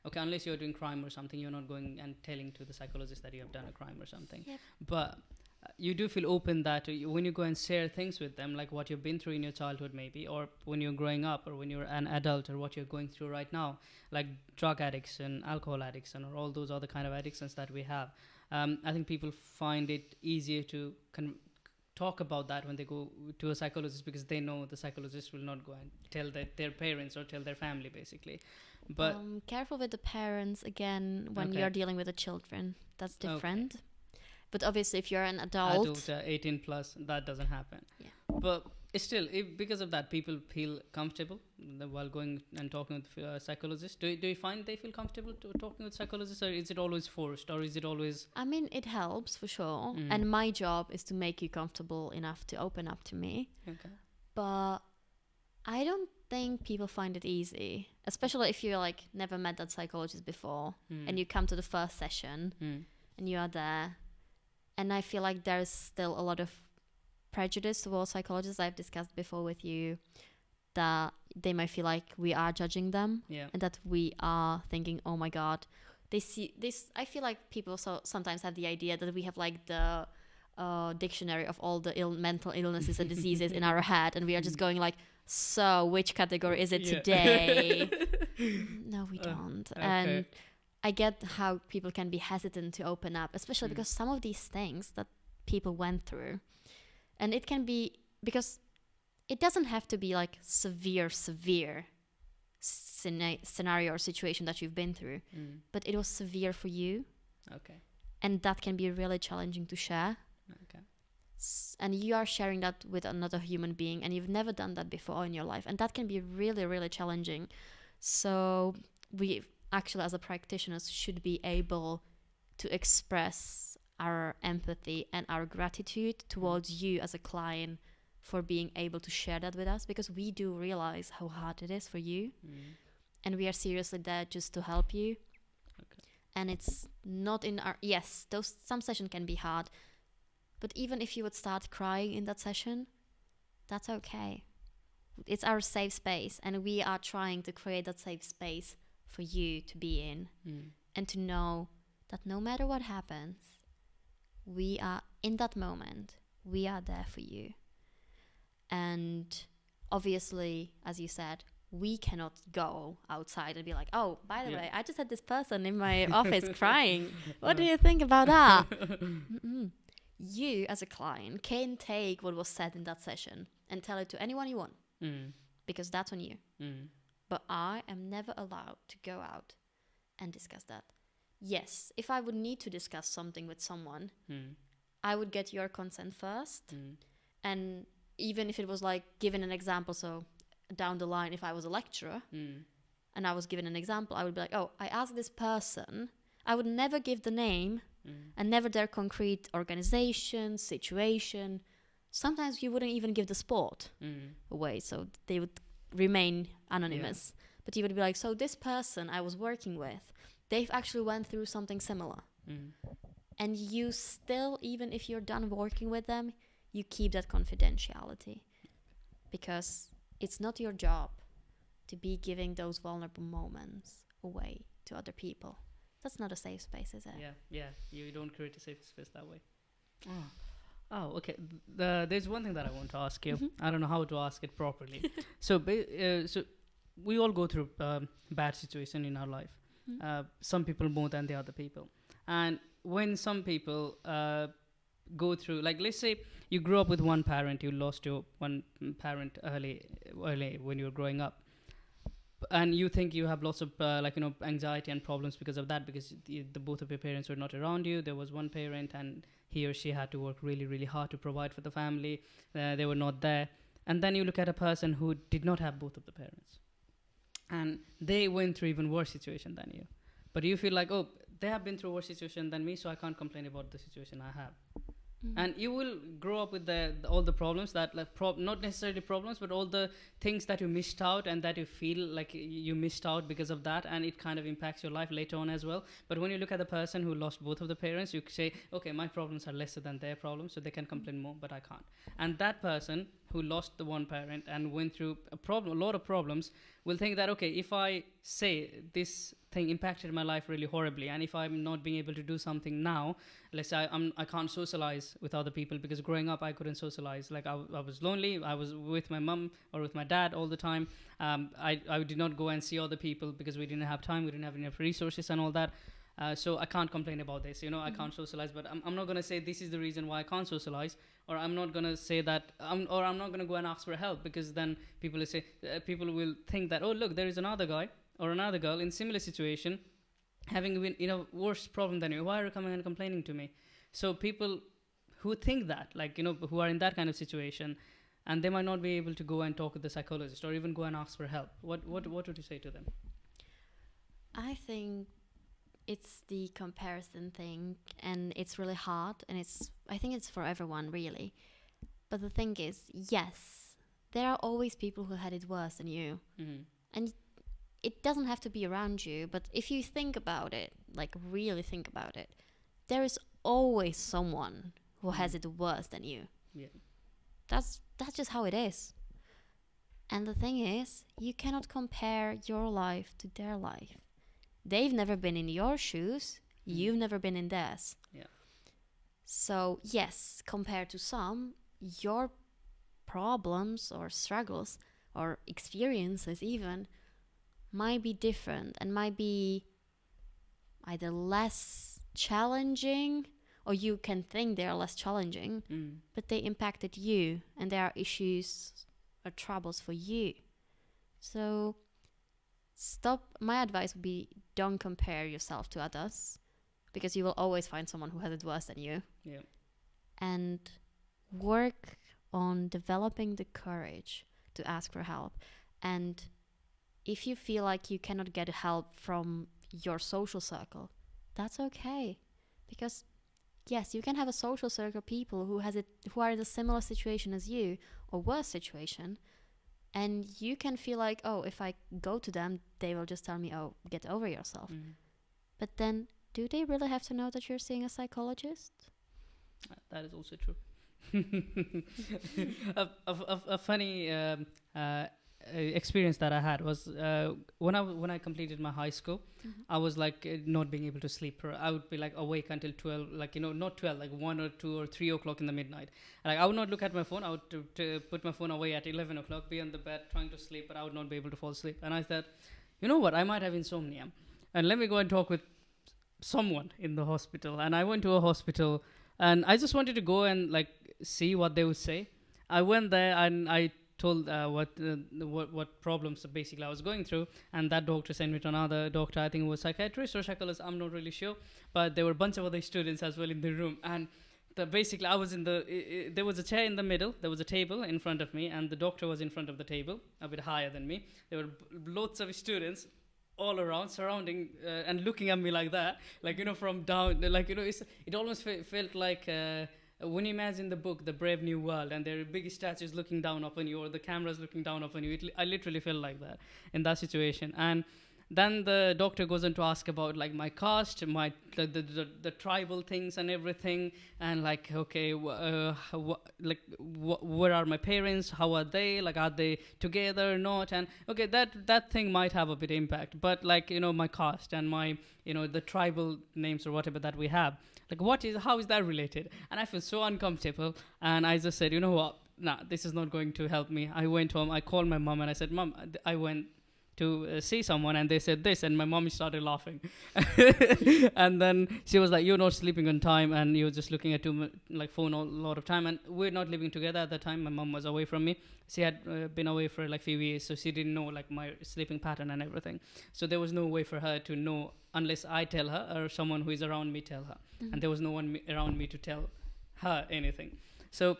Okay, unless you're doing crime or something, you're not going and telling to the psychologist that you have done a crime or something. Yep. But you do feel open that when you go and share things with them, like what you've been through in your childhood maybe, or when you're growing up, or when you're an adult, or what you're going through right now, like drug addiction, alcohol addiction, or all those other kind of addictions that we have. I think people find it easier to talk about that when they go to a psychologist, because they know the psychologist will not go and tell their parents or tell their family, basically. But careful with the parents again when you're dealing with the children. That's different. Okay. But obviously, if you're an adult 18 plus, that doesn't happen. Yeah. But still, because of that, people feel comfortable while going and talking with psychologists. Do you find they feel comfortable talking with psychologists, or is it always forced, or is it always? I mean, it helps for sure. And my job is to make you comfortable enough to open up to me. Okay. But I don't think people find it easy, especially if you're like never met that psychologist before and you come to the first session and you are there. And I feel like there's still a lot of prejudice towards psychologists. I've discussed before with you that they might feel like we are judging them, and that we are thinking, oh my God, they see this. I feel like people sometimes have the idea that we have like the dictionary of all the mental illnesses and diseases in our head, and we are just going like, so which category is it today? No, we don't. Okay. And I get how people can be hesitant to open up, especially because some of these things that people went through, and it can be, because it doesn't have to be like severe scenario or situation that you've been through, but it was severe for you. Okay. And that can be really challenging to share. Okay. And you are sharing that with another human being, and you've never done that before in your life, and that can be really, really challenging. So we actually, as a practitioners, should be able to express our empathy and our gratitude towards you as a client for being able to share that with us, because we do realize how hard it is for you, and we are seriously there just to help you. Okay. And it's not in our some session can be hard, but even if you would start crying in that session, that's okay. It's our safe space, and we are trying to create that safe space for you to be in, and to know that no matter what happens, we are in that moment, we are there for you. And obviously, as you said, we cannot go outside and be like, oh, by the way, I just had this person in my office crying. What do you think about that? You as a client can take what was said in that session and tell it to anyone you want, because that's on you. But I am never allowed to go out and discuss that. Yes, if I would need to discuss something with someone, I would get your consent first. And even if it was like giving an example, so down the line, if I was a lecturer and I was given an example, I would be like, oh, I asked this person. I would never give the name and never their concrete organization, situation. Sometimes you wouldn't even give the sport away. So they would remain anonymous. But you would be like, so this person I was working with, they've actually went through something similar. And you still, even if you're done working with them, you keep that confidentiality. Because it's not your job to be giving those vulnerable moments away to other people. That's not a safe space, is it? Yeah. You don't create a safe space that way. Okay. There's one thing that I want to ask you. I don't know how to ask it properly. So we all go through bad situation in our life. Some people more than the other people. And when some people go through, like, let's say you grew up with one parent, you lost your one parent early when you were growing up, and you think you have lots of anxiety and problems because of that, because the both of your parents were not around you. There was one parent and he or she had to work really, really hard to provide for the family. They were not there. And then you look at a person who did not have both of the parents, and they went through even worse situation than you, but you feel like, oh, they have been through a worse situation than me, so I can't complain about the situation I have. And you will grow up with all the problems that, like, not necessarily problems, but all the things that you missed out and that you feel like you missed out because of that, and it kind of impacts your life later on as well. But when you look at the person who lost both of the parents, you say, okay, my problems are lesser than their problems, so they can complain more, but I can't. And that person who lost the one parent and went through a lot of problems, will think that, okay, if I say this thing impacted my life really horribly, and if I'm not being able to do something now, let's say I can't socialize with other people, because growing up I couldn't socialize. Like, I was lonely. I was with my mum or with my dad all the time. I did not go and see other people because we didn't have time, we didn't have enough resources and all that. So I can't complain about this, I can't socialize, but I'm not going to say this is the reason why I can't socialize, or I'm not going to say that, or I'm not going to go and ask for help, because then people will think that, oh, look, there is another guy or another girl in similar situation having been in a worse problem than you. Why are you coming and complaining to me? So people who think that, who are in that kind of situation, and they might not be able to go and talk with the psychologist or even go and ask for help. What would you say to them? I think it's the comparison thing, and it's really hard, and I think it's for everyone, really. But the thing is, yes, there are always people who had it worse than you. And it doesn't have to be around you, but if you think about it, like really think about it, there is always someone who has it worse than you. Yeah. That's just how it is. And the thing is, you cannot compare your life to their life. They've never been in your shoes. You've never been in theirs. Yeah. So yes, compared to some, your problems or struggles or experiences even might be different and might be either less challenging, or you can think they are less challenging, but they impacted you, and there are issues or troubles for you. So my advice would be, don't compare yourself to others, because you will always find someone who has it worse than you. Yeah. And work on developing the courage to ask for help. And if you feel like you cannot get help from your social circle, that's okay. Because yes, you can have a social circle of people who are in a similar situation as you, or worse situation, and you can feel like, oh, if I go to them, they will just tell me, oh, get over yourself. But then, do they really have to know that you're seeing a psychologist? That is also true. a funny experience that I had was when I completed my high school. I was like not being able to sleep. I would be like awake until 12, not 12, like 1 or 2 or 3 o'clock in the midnight. Like, I would not look at my phone. I would put my phone away at 11 o'clock, be on the bed trying to sleep, but I would not be able to fall asleep. And I said, you know what, I might have insomnia, and let me go and talk with someone in the hospital. And I went to a hospital, and I just wanted to go and see what they would say. I went there and I told what problems basically I was going through, and that doctor sent me to another doctor. I think it was psychiatrist or psychologist, I'm not really sure, but there were a bunch of other students as well in the room. And basically I was there was a chair in the middle, there was a table in front of me, and the doctor was in front of the table, a bit higher than me. There were lots of students all around, surrounding and looking at me like that, from down, it almost felt like when you imagine the book, The Brave New World, and there are big statues looking down upon you, or the cameras looking down upon you, I literally felt like that in that situation. And then the doctor goes on to ask about like my caste, the tribal things and everything, and like, okay, where are my parents? How are they? Like, are they together or not? And okay, that thing might have a bit impact, but like, my caste and my, the tribal names or whatever that we have, like, how is that related? And I feel so uncomfortable, and I just said, you know what? Nah, this is not going to help me. I went home, I called my mom, and I said, Mom, I went to see someone and they said this, and my mom started laughing. And then she was like, you're not sleeping on time and you're just looking at phone a lot of time. And we're not living together at the time. My mom was away from me. She had been away for like few years, so she didn't know like my sleeping pattern and everything. So there was no way for her to know unless I tell her or someone who is around me tell her. And there was no one around me to tell her anything. So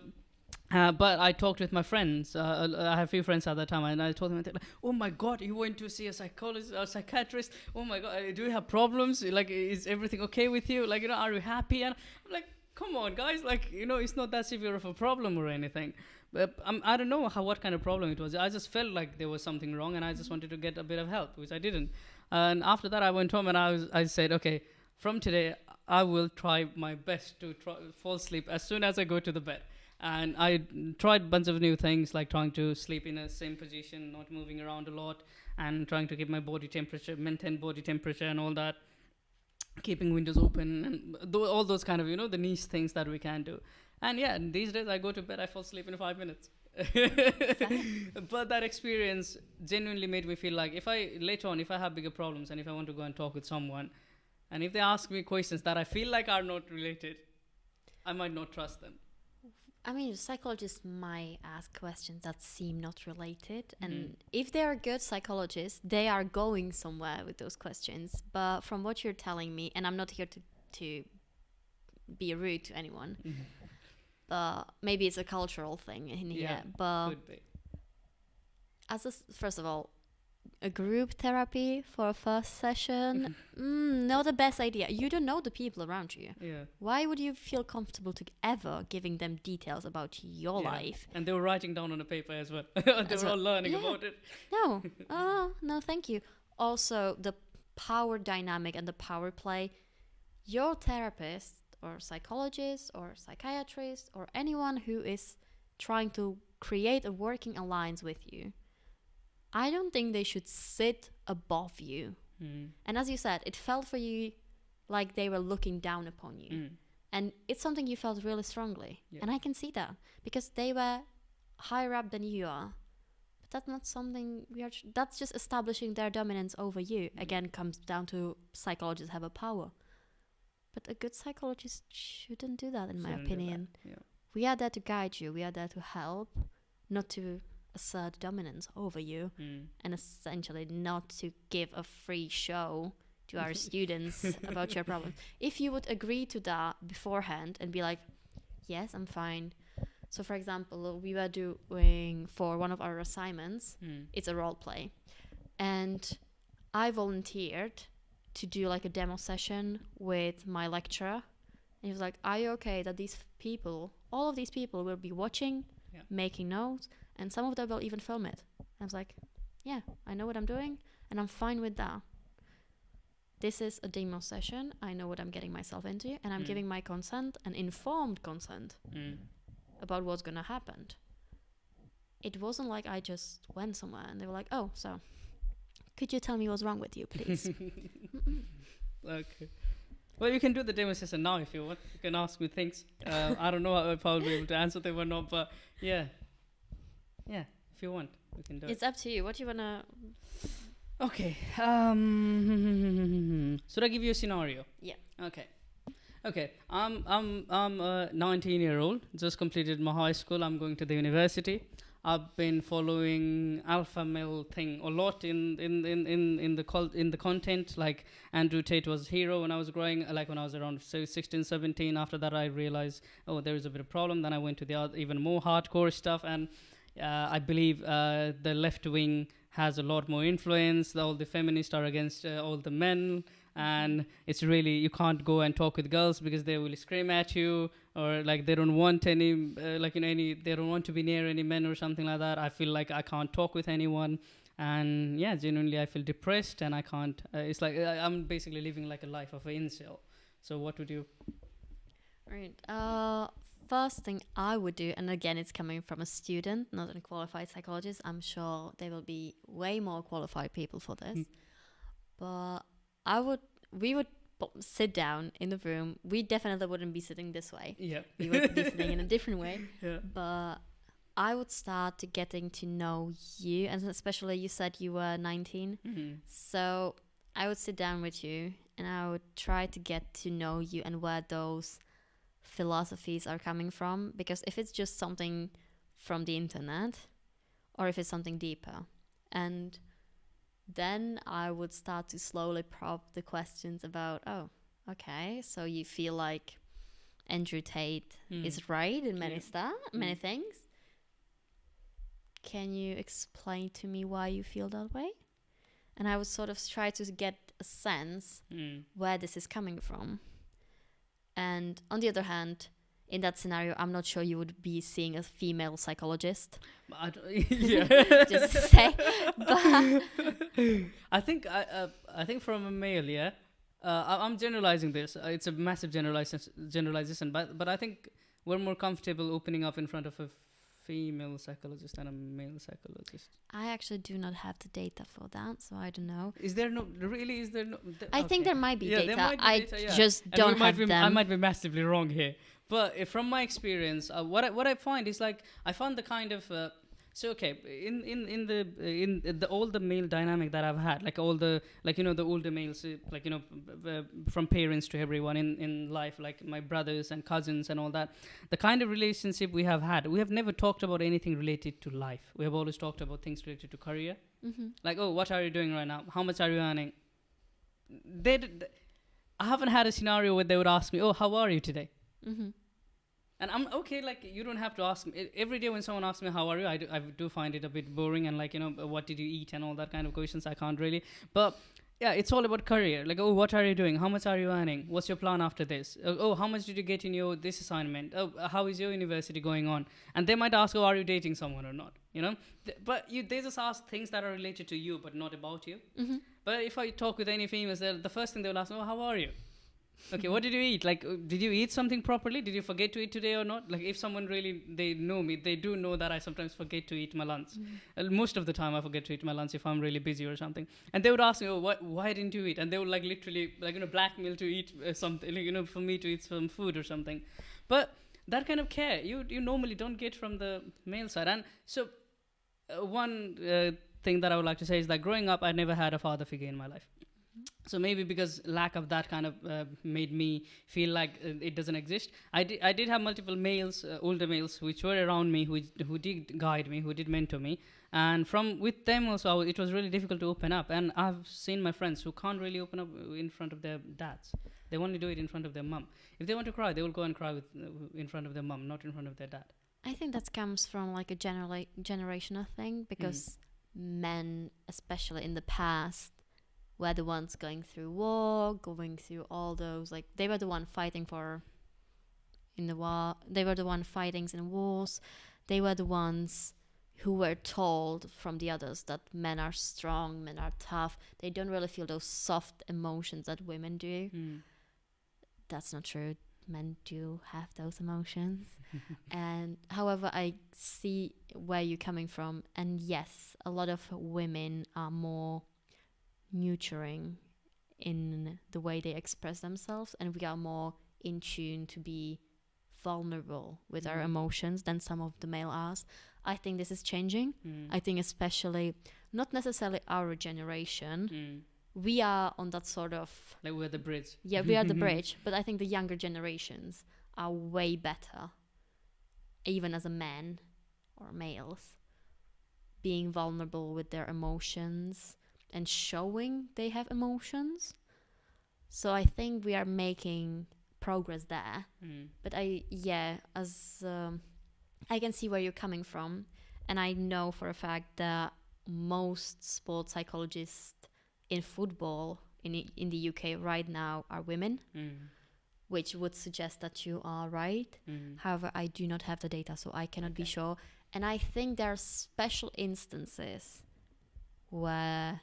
but I talked with my friends. I have a few friends at that time, and I told them, like, "Oh my God, you went to see a psychologist, a psychiatrist? Oh my God, do you have problems? Like, is everything okay with you? Like, are you happy?" And I'm like, "Come on, guys! Like, it's not that severe of a problem or anything." But I don't know what kind of problem it was. I just felt like there was something wrong, and I just wanted to get a bit of help, which I didn't. And after that, I went home and I said, "Okay, from today, I will try my best to fall asleep as soon as I go to the bed." And I tried a bunch of new things, like trying to sleep in a same position, not moving around a lot, and trying to keep my body temperature, maintain body temperature and all that, keeping windows open, and all those kind of, the niche things that we can do. And yeah, these days I go to bed, I fall asleep in 5 minutes. But that experience genuinely made me feel like if I have bigger problems and if I want to go and talk with someone, and if they ask me questions that I feel like are not related, I might not trust them. I mean, psychologists might ask questions that seem not related. And if they are good psychologists, they are going somewhere with those questions. But from what you're telling me, and I'm not here to be rude to anyone, but maybe it's a cultural thing in here. But could be. First of all, a group therapy for a first session, not the best idea. You don't know the people around you. Yeah. Why would you feel comfortable to ever giving them details about your life? And they were writing down on a paper as well. They were all learning about it. No, no, thank you. Also, the power dynamic and the power play. Your therapist or psychologist or psychiatrist or anyone who is trying to create a working alliance with you, I don't think they should sit above you. And as you said, it felt for you like they were looking down upon you. And it's something you felt really strongly. Yeah. And I can see that because they were higher up than you are. But that's not something that's just establishing their dominance over you. Again, comes down to psychologists have a power. But a good psychologist shouldn't do that, in my opinion. Yeah. We are there to guide you. We are there to help, not to assert dominance over you, and essentially not to give a free show to our students about your problems. If you would agree to that beforehand and be like, yes, I'm fine. So for example, we were doing for one of our assignments, it's a role play, and I volunteered to do like a demo session with my lecturer, and he was like, are you okay that all of these people will be watching, making notes, and some of them will even film it? I was like, yeah, I know what I'm doing, and I'm fine with that. This is a demo session. I know what I'm getting myself into, and I'm giving my consent, an informed consent, about what's going to happen. It wasn't like I just went somewhere, and they were like, oh, so could you tell me what's wrong with you, please? Okay. Well, you can do the demo session now if you want. You can ask me things. I don't know if I'll be able to answer them or not, but yeah, if you want, we can do it. It's up to you. What do you wanna? Okay. Should I give you a scenario? Yeah. Okay. I'm a 19-year-old. Just completed my high school. I'm going to the university. I've been following alpha male thing a lot in the content. Like Andrew Tate was hero when I was growing, like when I was around 16, 17. After that, I realized, there is a bit of problem. Then I went to the even more hardcore stuff, and I believe the left wing has a lot more influence. All the feminists are against all the men, and it's really, you can't go and talk with girls because they will scream at you, or like they don't want any they don't want to be near any men or something like that. I feel like I can't talk with anyone, and yeah, genuinely I feel depressed, and I can't it's like I'm basically living like a life of an incel. So what would you? Right. First thing I would do, and again, it's coming from a student, not a qualified psychologist. I'm sure there will be way more qualified people for this. But we would sit down in the room. We definitely wouldn't be sitting this way. Yeah. We would be sitting in a different way. Yeah. But I would start to getting to know you, and especially you said you were 19. Mm-hmm. So I would sit down with you, and I would try to get to know you and where those philosophies are coming from, because if it's just something from the internet or if it's something deeper, and then I would start to slowly probe the questions about, oh, okay, so you feel like Andrew Tate is right in many many things. Can you explain to me why you feel that way? And I would sort of try to get a sense where this is coming from. And on the other hand, in that scenario, I'm not sure you would be seeing a female psychologist. Yeah. Just to say. But I think from a male, yeah. I'm generalizing this. It's a massive generalization, but I think we're more comfortable opening up in front of a female psychologist than a male psychologist. I actually do not have the data for that, so I don't know. Is there no? I think there might be data. There might be data, just and don't have them. I might be massively wrong here, but from my experience, what I find is like I found the kind of so okay in the all the male dynamic that I've had, like all the the older males, from parents to everyone in life, like my brothers and cousins and all that, the kind of relationship we have had, we have never talked about anything related to life. We have always talked about things related to career. Like, oh, what are you doing right now? How much are you earning? I haven't had a scenario where they would ask me, oh, how are you today? And I'm okay, like, you don't have to ask me. Every day when someone asks me, how are you, I do find it a bit boring, and like, what did you eat and all that kind of questions, I can't really. But yeah, it's all about career. Like, oh, what are you doing? How much are you earning? What's your plan after this? Oh, how much did you get in this assignment? Oh, how is your university going on? And they might ask, oh, are you dating someone or not? But they just ask things that are related to you, but not about you. But if I talk with any females, the first thing they will ask, oh, how are you? Okay, what did you eat? Like, did you eat something properly? Did you forget to eat today or not? Like, if someone really, they know me, they do know that I sometimes forget to eat my lunch. Most of the time I forget to eat my lunch if I'm really busy or something. And they would ask me, oh, why didn't you eat? And they would like literally, blackmail to eat something, for me to eat some food or something. But that kind of care, you normally don't get from the male side. And so one thing that I would like to say is that growing up, I never had a father figure in my life. So maybe because lack of that kind of made me feel like it doesn't exist. I did have multiple males, older males, which were around me, who did guide me, who did mentor me. And with them also, it was really difficult to open up. And I've seen my friends who can't really open up in front of their dads. They only do it in front of their mum. If they want to cry, they will go and cry in front of their mum, not in front of their dad. I think that comes from like a generational thing, because men, especially in the past, were the ones going through war, going through all those, like, they were the one fighting in the war. They were the one fighting in wars. They were the ones who were told from the others that men are strong, men are tough. They don't really feel those soft emotions that women do. That's not true. Men do have those emotions. And however, I see where you're coming from. And yes, a lot of women are more nurturing in the way they express themselves, and we are more in tune to be vulnerable with our emotions than some of the male are. I think this is changing. I think especially not necessarily our generation. We are on that sort of, like, we're the bridge. Yeah, we are the bridge, but I think the younger generations are way better, even as a man or males, being vulnerable with their emotions and showing they have emotions. So I think we are making progress there. But I can see where you're coming from, and I know for a fact that most sports psychologists in football in the UK right now are women, which would suggest that you are right. However, I do not have the data, so I cannot be sure. And I think there are special instances where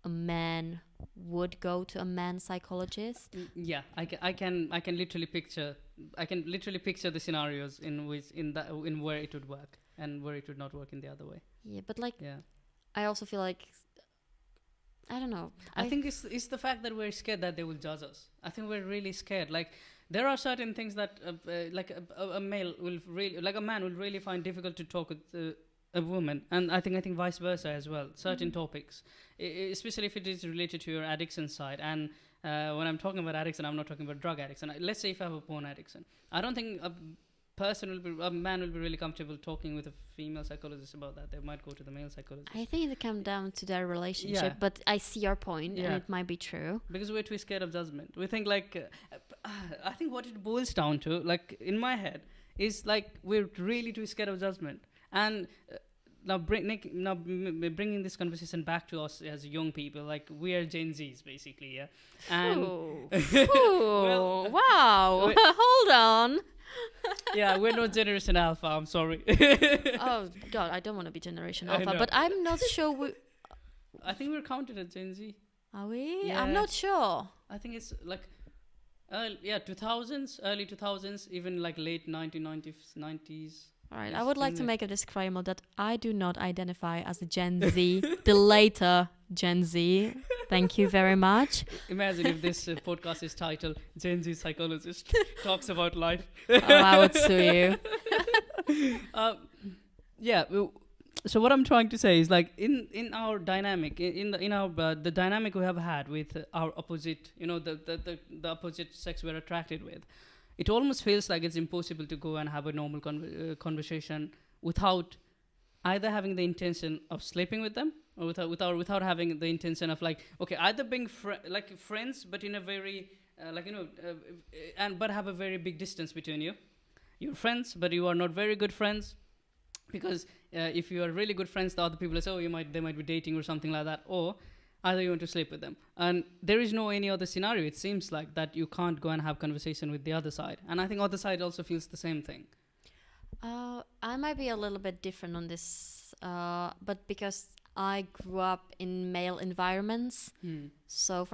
a man would go to a man psychologist. Yeah, I can literally picture the scenarios in where it would work and where it would not work in the other way. Yeah, but I also feel like, I don't know. I think it's the fact that we're scared that they will judge us. I think we're really scared. Like, there are certain things that a male will really, like a man will really find difficult to talk with a woman, and I think vice versa as well. Certain topics, especially if it is related to your addiction side. And when I'm talking about addiction, I'm not talking about drug addiction. Let's say if I have a porn addiction, I don't think a man will be really comfortable talking with a female psychologist about that. They might go to the male psychologist. I think it comes down to their relationship, Yeah. but I see your point, and it might be true. Because we're too scared of judgment. We think I think what it boils down to, like in my head, is like we're really too scared of judgment. And now bringing this conversation back to us as young people, like we are Gen Zs basically, yeah. And Ooh, wow! Hold on. Yeah, we're not Generation Alpha. I'm sorry. Oh God, I don't want to be Generation I Alpha, know. but I'm not sure. I think we're counted as Gen Z. Are we? Yeah. I'm not sure. I think it's like, 2000s, early 2000s, even like late 1990s. All right, Yes, I would like to Gen Z. make a disclaimer that I do not identify as a Gen Z, the later Gen Z. Thank you very much. Imagine if this podcast is titled Gen Z Psychologist Talks About Life. Oh, I would sue you. So what I'm trying to say is, like, in our dynamic, in our the dynamic we have had with our opposite, the opposite sex we're attracted with, it almost feels like it's impossible to go and have a normal conversation without either having the intention of sleeping with them, or without having the intention of, like, okay, either being friends, but in a very but have a very big distance between you. You're friends, but you are not very good friends, because if you are really good friends, the other people say, they might be dating or something like that, or either you want to sleep with them. And there is no any other scenario, it seems like, that you can't go and have conversation with the other side. And I think other side also feels the same thing. I might be a little bit different on this, but because I grew up in male environments, so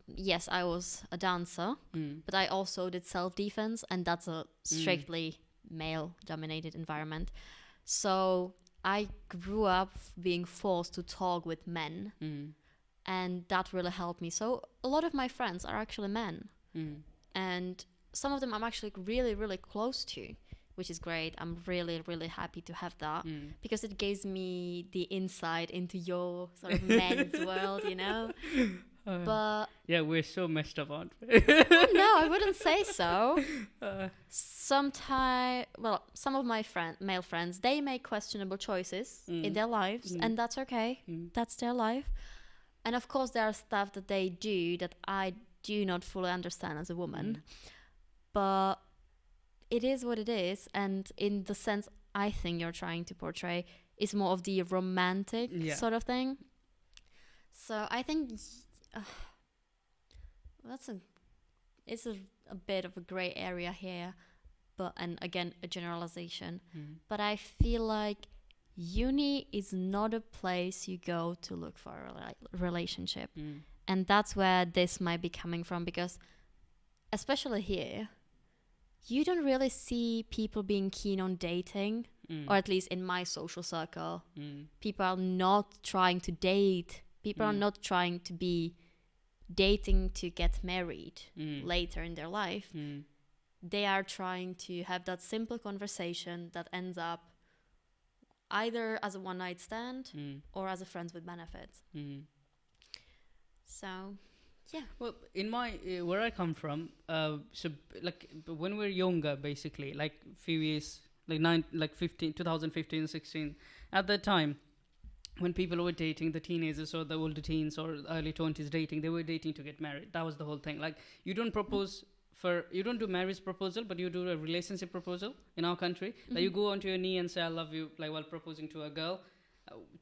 yes, I was a dancer, but I also did self-defense, and that's a strictly male-dominated environment. So I grew up being forced to talk with men, and that really helped me. So a lot of my friends are actually men, and some of them I'm actually really, really close to, which is great. I'm really, really happy to have that, because it gives me the insight into your sort of men's world, But yeah, we're so messed up, aren't we? no, I wouldn't say so. Some of my male friends, they make questionable choices in their lives, and that's okay. That's their life. And of course, there are stuff that they do that I do not fully understand as a woman. But it is what it is. And in the sense I think you're trying to portray is more of the romantic sort of thing. So I think it's a bit of a gray area here, and again, a generalization. But I feel like uni is not a place you go to look for a relationship. And that's where this might be coming from, because especially here, you don't really see people being keen on dating, or at least in my social circle. People are not trying to date. People are not trying to be dating to get married later in their life. They are trying to have that simple conversation that ends up either as a one-night stand or as a friends with benefits. So, yeah. Well, in my where I come from, when we're younger, basically, like few years, 2015, 16, at that time, when people were dating, the teenagers or the older teens or early 20s dating, they were dating to get married. That was the whole thing. Like, you don't do marriage proposal, but you do a relationship proposal in our country. Like, you go onto your knee and say, I love you, like, while proposing to a girl.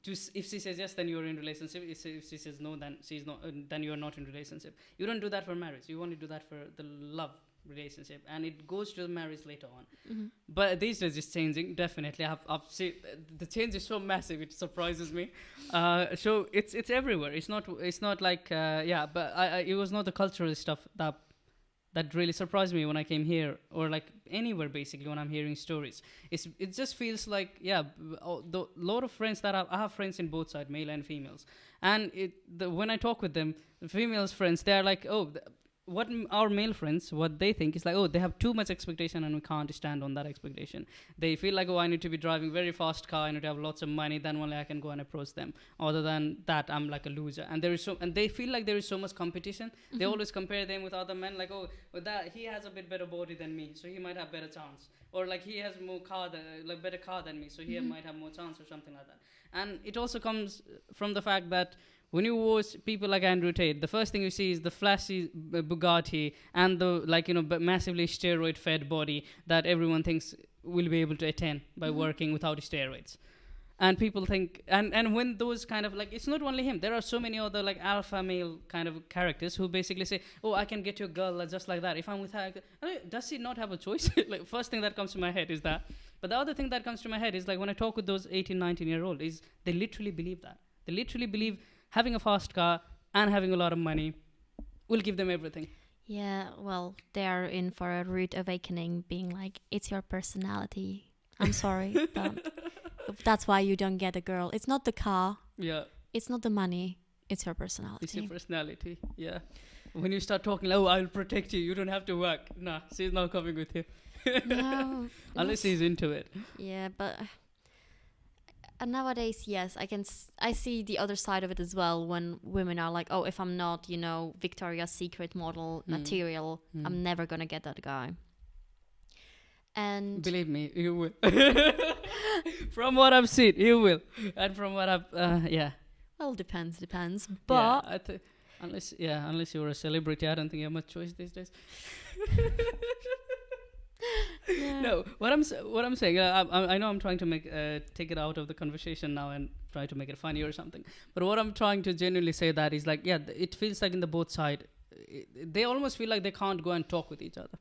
if she says yes, then you're in relationship. If she says no, then she's not. Then you're not in relationship. You don't do that for marriage. You only do that for the love relationship, and it goes to the marriage later on. Mm-hmm. But these days it's changing. Definitely, I've seen the change is so massive. It surprises me. So it's everywhere. It's not like But it was not the cultural stuff that really surprised me when I came here, or like anywhere basically when I'm hearing stories. It just feels like the lot of friends that I have friends in both sides, male and females, and when I talk with them, the females friends, they're like, our male friends, what they think is like, they have too much expectation and we can't stand on that expectation. They feel like, I need to be driving very fast car, I need to have lots of money, then only I can go and approach them. Other than that, I'm like a loser. And they feel like there is so much competition. Mm-hmm. They always compare them with other men, like, that he has a bit better body than me, so he might have better chance. Or like he has better car than me, so he might have more chance, or something like that. And it also comes from the fact that when you watch people like Andrew Tate, the first thing you see is the flashy Bugatti and the massively steroid-fed body that everyone thinks will be able to attain by working without steroids. And people think, and when those kind of it's not only him. There are so many other alpha male kind of characters who basically say, I can get you a girl just like that. If I'm with her, does she not have a choice? First thing that comes to my head is that. But the other thing that comes to my head is when I talk with those 18, 19-year-olds, is they literally believe that. They literally believe having a fast car and having a lot of money will give them everything. Yeah, well, they are in for a rude awakening, being like, it's your personality. I'm sorry, but that's why you don't get a girl. It's not the car. Yeah. It's not the money. It's your personality. It's your personality, yeah. When you start talking, I'll protect you. You don't have to work. Nah, she's not coming with you. No. Unless he's into it. Yeah, but... nowadays, yes, I see the other side of it as well, when women are like, if I'm not, Victoria's Secret model material, I'm never gonna get that guy. And believe me, you will. From what I've seen, you will. And from what I've, Well, depends. But unless you're a celebrity, I don't think you have much choice these days. Yeah. No, what I'm saying, I know I'm trying to take it out of the conversation now and try to make it funny or something. But what I'm trying to genuinely say that is it feels like in the both side, they almost feel like they can't go and talk with each other,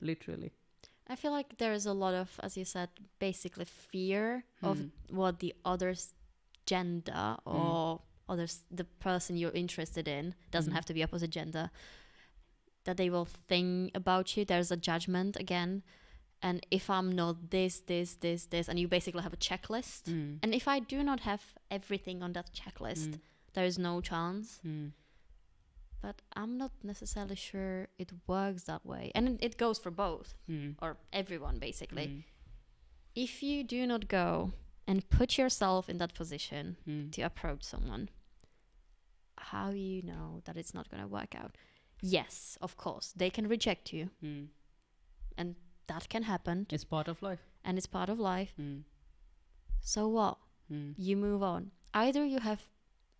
literally. I feel like there is a lot of, as you said, basically fear of what the other's gender or the person you're interested in, doesn't have to be opposite gender, that they will think about you. There's a judgment again. And if I'm not this, and you basically have a checklist. And if I do not have everything on that checklist, there is no chance. But I'm not necessarily sure it works that way. And it goes for both, or everyone, basically. If you do not go and put yourself in that position to approach someone, how do you know that it's not going to work out? Yes, of course, they can reject you. And that can happen. It's part of life. And it's part of life. So what? You move on. Either you have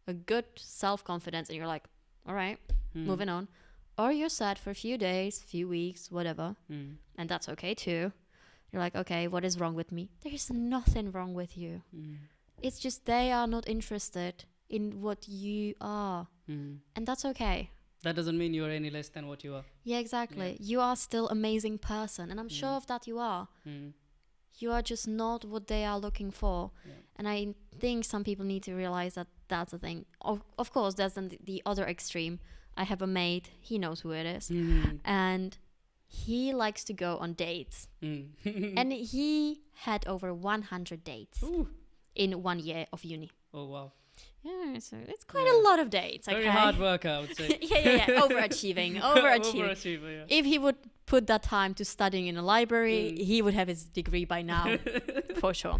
a good self-confidence and you're like, all right, moving on. Or you're sad for a few days, few weeks, whatever. And that's okay too. You're like, okay, what is wrong with me? There's nothing wrong with you. It's just they are not interested in what you are. And that's okay. That doesn't mean you're any less than what you are. Yeah, exactly. Yeah. You are still an amazing person. And I'm sure of that you are. You are just not what they are looking for. Yeah. And I think some people need to realize that that's the thing. Of course, there's the other extreme. I have a mate. He knows who it is. And he likes to go on dates. And he had over 100 dates in 1 year of uni. Oh, wow. Yeah, so it's quite a lot of dates. Very hard work, I would say. yeah. Overachieving. Yeah. If he would put that time to studying in a library, he would have his degree by now, for sure.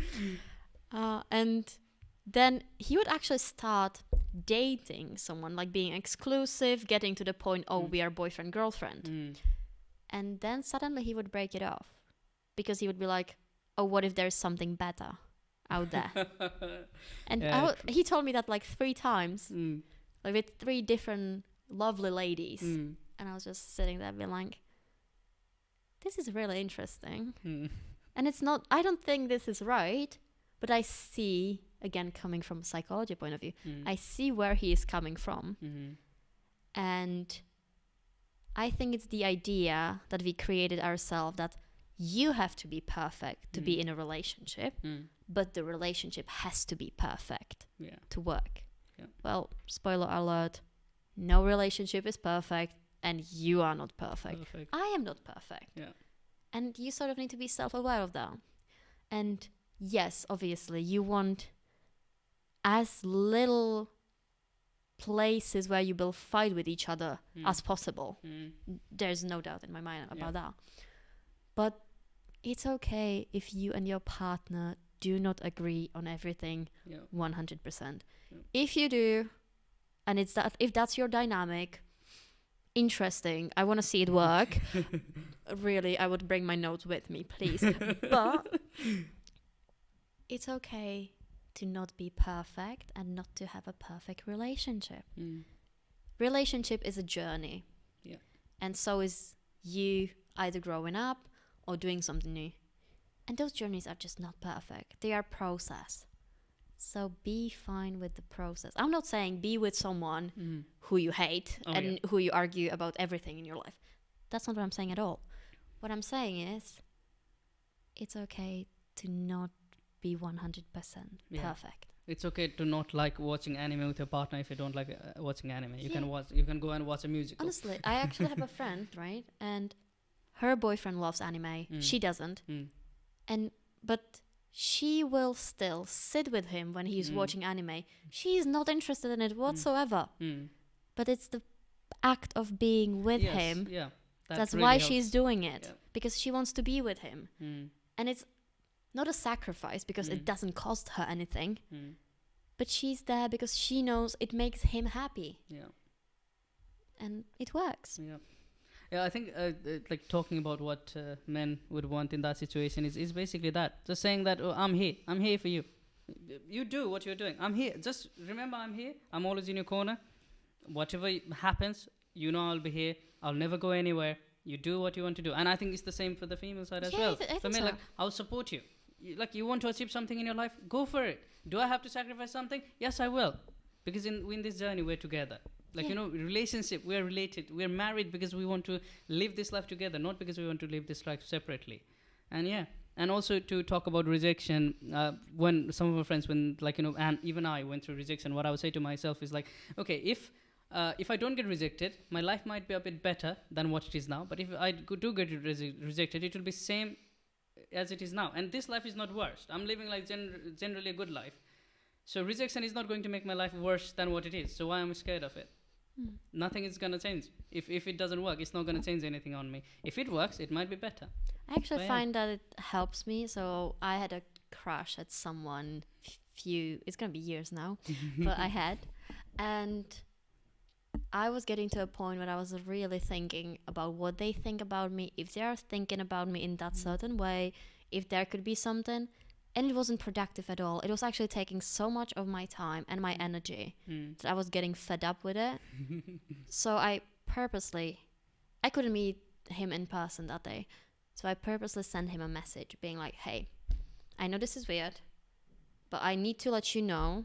And then he would actually start dating someone, like being exclusive, getting to the point, we are boyfriend, girlfriend. And then suddenly he would break it off because he would be like, what if there's something better out there? And he told me that like 3 times, like with 3 different lovely ladies. And I was just sitting there being like, this is really interesting. And it's not, I don't think this is right, But I see, again, coming from a psychology point of view, Mm. I see where he is coming from. Mhm. And I think it's the idea that we created ourselves that you have to be perfect to be in a relationship, Mm. but the relationship has to be perfect Yeah. to work. Yeah. Well, spoiler alert, no relationship is perfect and you are not perfect. Perfect. I am not perfect. Yeah. And you sort of need to be self-aware of that. And yes, obviously, you want as little places where you will fight with each other Mm. as possible. Mm. There's no doubt in my mind about Yeah. that. But it's okay if you and your partner do not agree on everything Yeah. 100%. Yeah. If you do, and it's that, if that's your dynamic, interesting. I want to see it work. Really, I would bring my notes with me, please. But it's okay to not be perfect and not to have a perfect relationship. Mm. Relationship is a journey. Yeah. And so is you either growing up or doing something new. And those journeys are just not perfect. They are process. So be fine with the process. I'm not saying be with someone Mm. who you hate Oh, and yeah. who you argue about everything in your life. That's not what I'm saying at all. What I'm saying is it's okay to not be 100% Yeah. perfect. It's okay to not like watching anime with your partner if you don't like watching anime. You Yeah. can watch. You can go and watch a musical. Honestly, I actually have a friend, right? And her boyfriend loves anime. Mm. She doesn't. Mm. But she will still sit with him when he's Mm. watching anime. She's not interested in it whatsoever. Mm. But it's the act of being with Yes. him. Yeah. That That's really why helps. she's doing it. Yeah. Because she wants to be with him. Mm. And it's not a sacrifice because it Mm. doesn't cost her anything. Mm. But she's there because she knows it makes him happy. Yeah. And it works. Yeah. Yeah, I think like talking about what men would want in that situation is basically that. Just saying that, oh, I'm here for you. You do what you're doing. I'm here. Just remember, I'm here. I'm always in your corner. Whatever happens, you know I'll be here. I'll never go anywhere. You do what you want to do. And I think it's the same for the female side as Yeah, well. I For think me, so. like, I'll support you. Like, you want to achieve something in your life? Go for it. Do I have to sacrifice something? Yes, I will. Because in this journey, we're together. Like, Yeah. Relationship, we're related. We're married because we want to live this life together, not because we want to live this life separately. And yeah. And also to talk about rejection, when some of our friends, and even I went through rejection, what I would say to myself is like, okay, if I don't get rejected, my life might be a bit better than what it is now. But if I do get rejected, it will be same as it is now. And this life is not worse. I'm living like generally a good life. So rejection is not going to make my life worse than what it is. So why am I scared of it? Mm. Nothing is going to change. If it doesn't work, it's not going to change anything on me. If it works, it might be better. I actually But yeah. find that it helps me. So I had a crush at someone it's going to be years now, but I had. And I was getting to a point where I was really thinking about what they think about me, if they are thinking about me in that certain way, if there could be something. And it wasn't productive at all. It was actually taking so much of my time and my energy that I was getting fed up with it. So I couldn't meet him in person that day. So I purposely sent him a message being like, hey, I know this is weird, but I need to let you know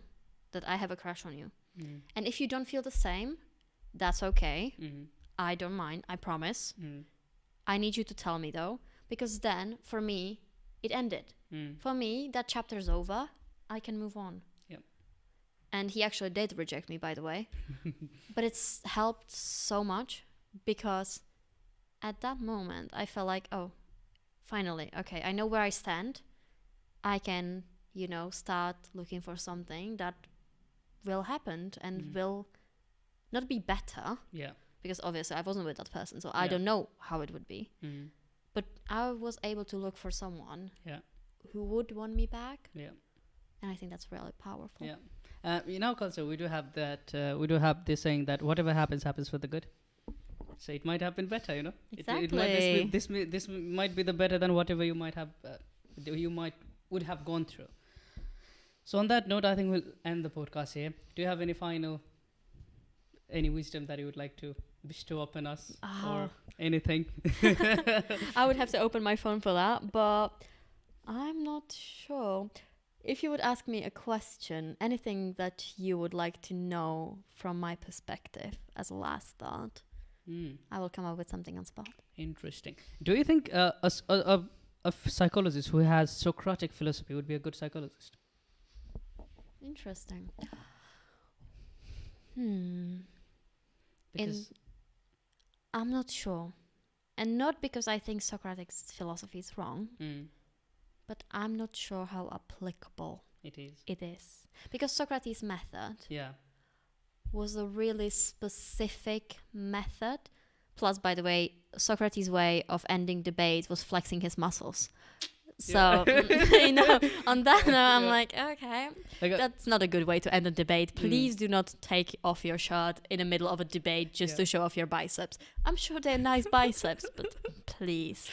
that I have a crush on you. Mm. And if you don't feel the same, that's okay. Mm. I don't mind, I promise. Mm. I need you to tell me though, because then for me, it ended. Mm. For me, that chapter's over. I can move on. Yep. And he actually did reject me, by the way. But it's helped so much because at that moment, I felt like, oh, finally, okay, I know where I stand. I can, start looking for something that will happen and will not be better. Yeah. Because obviously I wasn't with that person, so I Yeah. don't know how it would be. Mm. But I was able to look for someone Yeah. who would want me back. Yeah. And I think that's really powerful. Yeah. In our culture, we do have that. We do have this saying that whatever happens for the good. So it might happen better, Exactly. This might be the better than whatever you might have, would have gone through. So on that note, I think we'll end the podcast here. Do you have any wisdom that you would like to bestow upon us or anything? I would have to open my phone for that, but I'm not sure. if you would ask me a question, anything that you would like to know from my perspective as a last thought, I will come up with something on spot. Interesting. Do you think a psychologist who has Socratic philosophy would be a good psychologist? Interesting. Because I'm not sure. And not because I think Socratic's philosophy is wrong, but I'm not sure how applicable it is. Because Socrates' method was a really specific method. Plus, by the way, Socrates' way of ending debate was flexing his muscles. So, on that note, I'm like, okay, that's not a good way to end a debate. Please do not take off your shirt in the middle of a debate just to show off your biceps. I'm sure they're nice biceps, but please.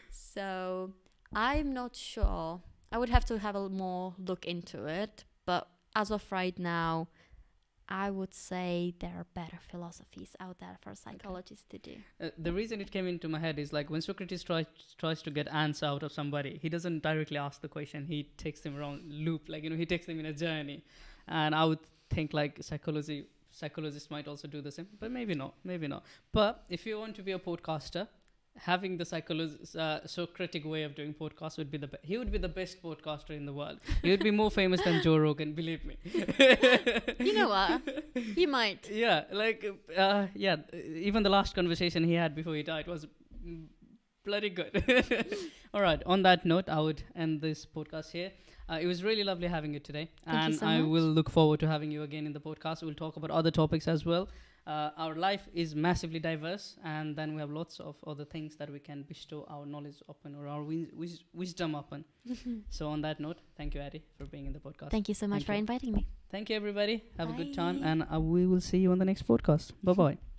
So, I'm not sure. I would have to have a more look into it. But as of right now, I would say there are better philosophies out there for psychologists to do. The reason it came into my head is like when Socrates tries to get answer out of somebody, he doesn't directly ask the question. He takes them around loop, he takes them in a journey. And I would think like psychologists might also do the same, but maybe not. But if you want to be a podcaster, having the Socratic way of doing podcasts would be he would be the best podcaster in the world. He would be more famous than Joe Rogan, believe me. You know what? He might. Yeah, even the last conversation he had before he died was bloody good. All right, on that note, I would end this podcast here. It was really lovely having you today. Thank you so I much. will look forward to having you again in the podcast. We'll talk about other topics as well. Our life is massively diverse, and then we have lots of other things that we can bestow our knowledge upon or our wisdom upon. So on that note, thank you, Addie, for being in the podcast. Thank you so much for inviting me. Thank you, everybody. Have a good Bye. time, and we will see you on the next podcast. Bye-bye.